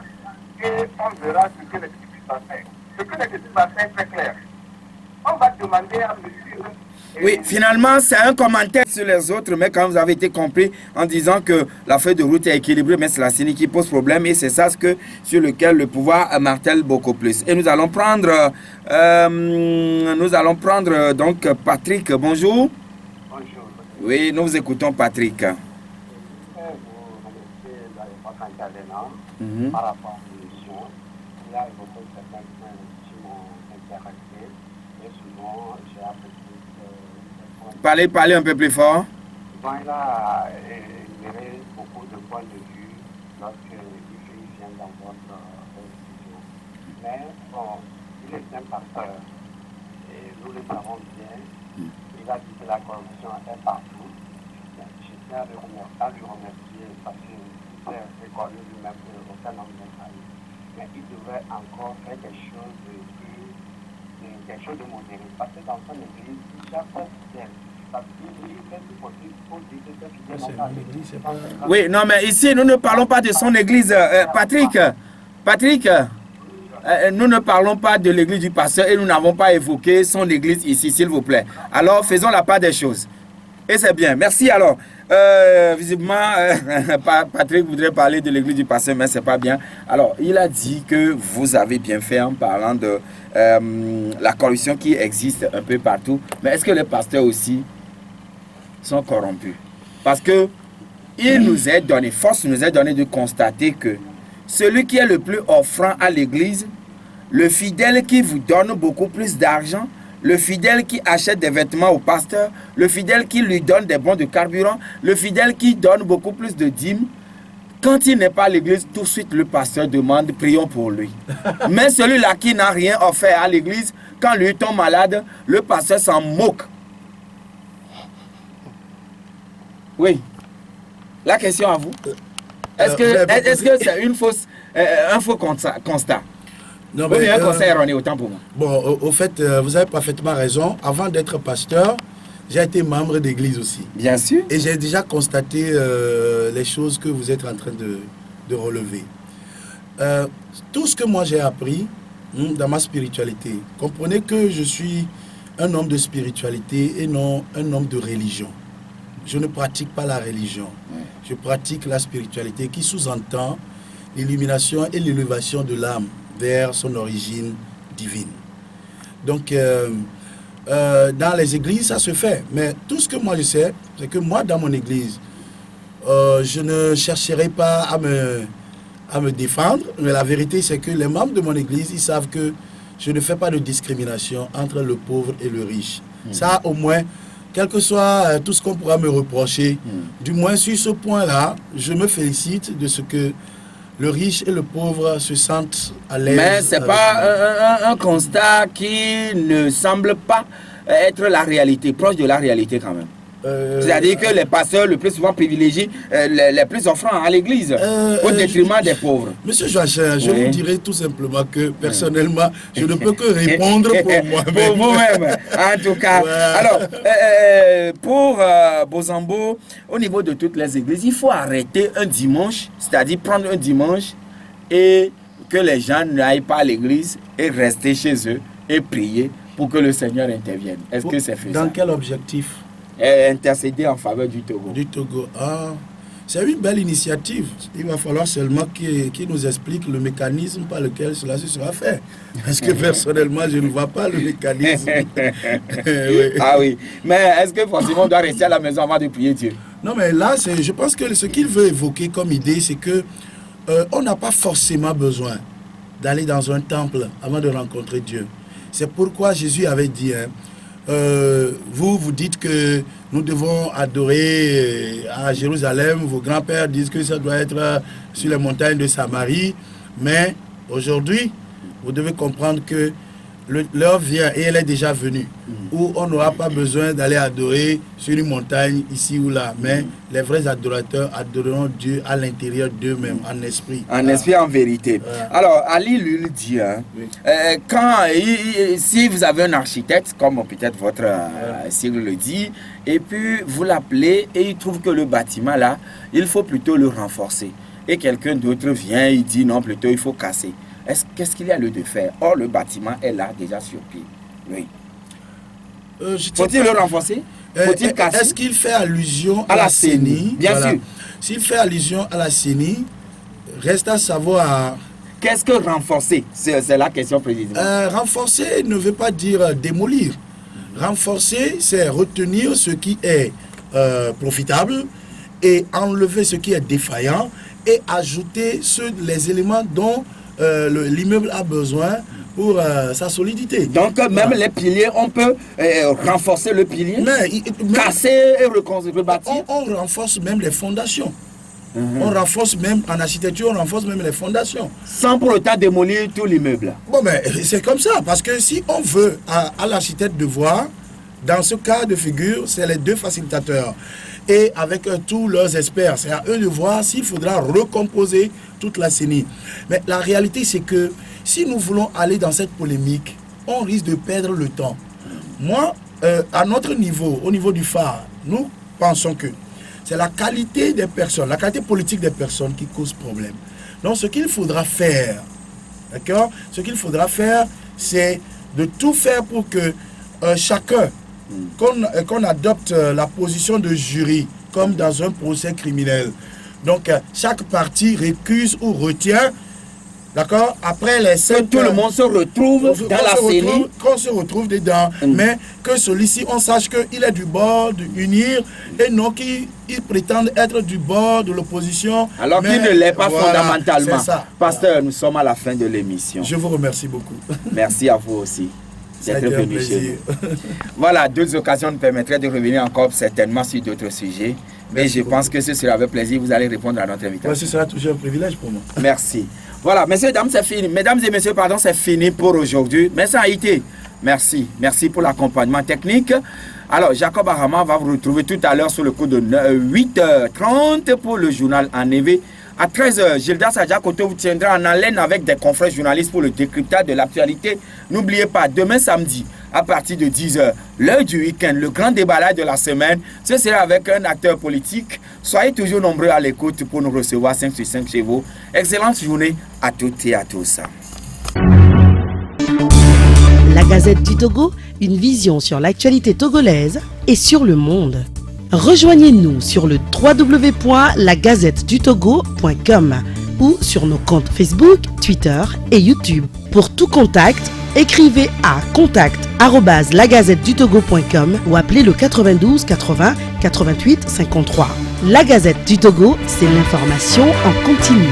et on verra ce que l'exécutif va faire. Ce que l'exécutif va faire est très clair. On va demander à monsieur... Oui, finalement, c'est un commentaire sur les autres, mais quand vous avez été compris en disant que la feuille de route est équilibrée, mais c'est la CENI qui pose problème et c'est ça sur lequel le pouvoir martèle beaucoup plus. Et nous allons prendre donc Patrick. Bonjour. Bonjour. Oui, nous vous écoutons, Patrick. Par rapport à l'émission, il y a évoqué certains points qui m'ont intéressé et souvent j'ai apprécié Parlez un peu plus fort. Souvent, il a énuméré beaucoup de points de vue lorsqu'il vient dans votre institution. Mais bon, il est un pasteur et nous le savons bien. Il a dit que la corruption est partout. Je tiens à lui remercier parce qu'il s'est reconnu lui-même qu'aucun homme n'est failli. Mais il devrait encore faire quelque chose de modéré. Parce que dans son église, chaque fois qu'il parce qu'il fait tout possible pour dire que ceux qui viennent dans l'église, c'est pas... Oui, non, mais ici, nous ne parlons pas de son église. Patrick, nous ne parlons pas de l'église du pasteur et nous n'avons pas évoqué son église ici, s'il vous plaît. Alors, faisons la part des choses. Et c'est bien. Merci. Alors, visiblement, Patrick voudrait parler de l'église du pasteur, mais c'est pas bien. Alors, il a dit que vous avez bien fait en parlant de la corruption qui existe un peu partout. Mais est-ce que les pasteurs aussi sont corrompus? Parce que il nous est donné, force nous est donnée de constater que celui qui est le plus offrant à l'église, le fidèle qui vous donne beaucoup plus d'argent, le fidèle qui achète des vêtements au pasteur, le fidèle qui lui donne des bons de carburant, le fidèle qui donne beaucoup plus de dîmes, quand il n'est pas à l'église, tout de suite le pasteur demande, prions pour lui. Mais celui-là qui n'a rien offert à l'église, quand lui tombe malade, le pasteur s'en moque. Oui. La question à vous. Est-ce que c'est un faux constat? Non, mais un conseil erroné, autant pour moi. Bon, au fait, vous avez parfaitement raison. Avant d'être pasteur, j'ai été membre d'église aussi. Bien sûr. Et j'ai déjà constaté les choses que vous êtes en train de relever. Tout ce que moi j'ai appris dans ma spiritualité, comprenez que je suis un homme de spiritualité et non un homme de religion. Je ne pratique pas la religion. Je pratique la spiritualité qui sous-entend l'illumination et l'élévation de l'âme vers son origine divine. Donc, dans les églises, ça se fait. Mais tout ce que moi je sais, c'est que moi, dans mon église, je ne chercherai pas à me défendre. Mais la vérité, c'est que les membres de mon église, ils savent que je ne fais pas de discrimination entre le pauvre et le riche. Ça, au moins, quel que soit tout ce qu'on pourra me reprocher, du moins sur ce point-là, je me félicite de ce que le riche et le pauvre se sentent à l'aise. Mais ce n'est pas un constat qui ne semble pas être la réalité, proche de la réalité quand même. C'est-à-dire que les pasteurs le plus souvent privilégient les plus offrants à l'église au détriment des pauvres. Monsieur Joachim, je vous dirais tout simplement que personnellement, je ne peux que répondre pour moi-même. Pour vous-même, en tout cas. Alors, pour Bozambo, au niveau de toutes les églises, il faut arrêter un dimanche, c'est-à-dire prendre un dimanche et que les gens n'aillent pas à l'église et rester chez eux et prier pour que le Seigneur intervienne. Est-ce que c'est faisable? Dans quel objectif? Intercéder en faveur du Togo. Du Togo. Ah, c'est une belle initiative. Il va falloir seulement qu'il nous explique le mécanisme par lequel cela se sera fait. Parce que personnellement, je ne vois pas le mécanisme. Oui. Ah oui. Mais est-ce que forcément on doit rester à la maison avant de prier Dieu? Non, mais là, je pense que ce qu'il veut évoquer comme idée, c'est que on n'a pas forcément besoin d'aller dans un temple avant de rencontrer Dieu. C'est pourquoi Jésus avait dit, vous dites que nous devons adorer à Jérusalem. Vos grands-pères disent que ça doit être sur les montagnes de Samarie. Mais aujourd'hui, vous devez comprendre que l'heure vient et elle est déjà venue, où on n'aura pas besoin d'aller adorer sur une montagne ici ou là, mais les vrais adorateurs adoreront Dieu à l'intérieur d'eux-mêmes, en esprit. En esprit, en vérité. Alors, Ali lui dit, si vous avez un architecte, comme peut-être votre sigle le dit, et puis vous l'appelez et il trouve que le bâtiment là, il faut plutôt le renforcer. Et quelqu'un d'autre vient, il dit non, plutôt il faut casser. Qu'est-ce qu'il y a lieu de faire? Or, le bâtiment est là, déjà sur pied. Oui. Faut-il le renforcer? Faut-il casser? Est-ce qu'il fait allusion à la CENI? Bien sûr. S'il fait allusion à la CENI, reste à savoir... Qu'est-ce que renforcer? C'est la question précisément. Renforcer ne veut pas dire démolir. Renforcer, c'est retenir ce qui est profitable et enlever ce qui est défaillant et ajouter les éléments dont l'immeuble a besoin pour sa solidité. Donc même les piliers, on peut renforcer le pilier, casser et rebâtir. On renforce même les fondations. On renforce même en architecture, on renforce même les fondations. Sans pour autant démolir tout l'immeuble. Bon, mais c'est comme ça, parce que si on veut à l'architecte de voir, dans ce cas de figure, c'est les deux facilitateurs. Et avec tous leurs experts, c'est à eux de voir s'il faudra recomposer toute la CENI. Mais la réalité, c'est que si nous voulons aller dans cette polémique, on risque de perdre le temps. Moi, à notre niveau, au niveau du phare, nous pensons que c'est la qualité des personnes, la qualité politique des personnes qui cause problème. Donc ce qu'il faudra faire, d'accord, ce qu'il faudra faire, c'est de tout faire pour que chacun, qu'on adopte la position de jury, comme dans un procès criminel. Donc chaque partie récuse ou retient, d'accord, après les 5 que tout le monde se retrouve dans la CENI. Qu'on se retrouve dedans, mais que celui-ci, on sache qu'il est du bord d'unir et non qu'il prétende être du bord de l'opposition. Alors qu'il ne l'est pas fondamentalement. Ça. Pasteur, nous sommes à la fin de l'émission. Je vous remercie beaucoup. Merci à vous aussi d'être venu chez nous. Voilà, d'autres occasions nous permettraient de revenir encore certainement sur d'autres sujets. Mais je pense que ce sera avec plaisir. Vous allez répondre à notre invitation. Ouais, ce sera toujours un privilège pour moi. Merci. Voilà, messieurs, dames, c'est fini. Mesdames et messieurs, pardon, c'est fini pour aujourd'hui. Mais ça a été. Merci. Merci pour l'accompagnement technique. Alors, Jacob Arama va vous retrouver tout à l'heure sur le coup de 8h30 pour le journal en EV. À 13h, Gilda Sadjakoto vous tiendra en haleine avec des confrères journalistes pour le décryptage de l'actualité. N'oubliez pas, demain samedi, à partir de 10h, l'heure du week-end, le grand déballage de la semaine, ce sera avec un acteur politique. Soyez toujours nombreux à l'écoute pour nous recevoir 5 sur 5 chez vous. Excellente journée à toutes et à tous. La Gazette du Togo, une vision sur l'actualité togolaise et sur le monde. Rejoignez-nous sur le www.lagazettedutogo.com ou sur nos comptes Facebook, Twitter et YouTube. Pour tout contact, écrivez à contact@lagazettedutogo.com ou appelez le 92 80 88 53. La Gazette du Togo, c'est l'information en continu.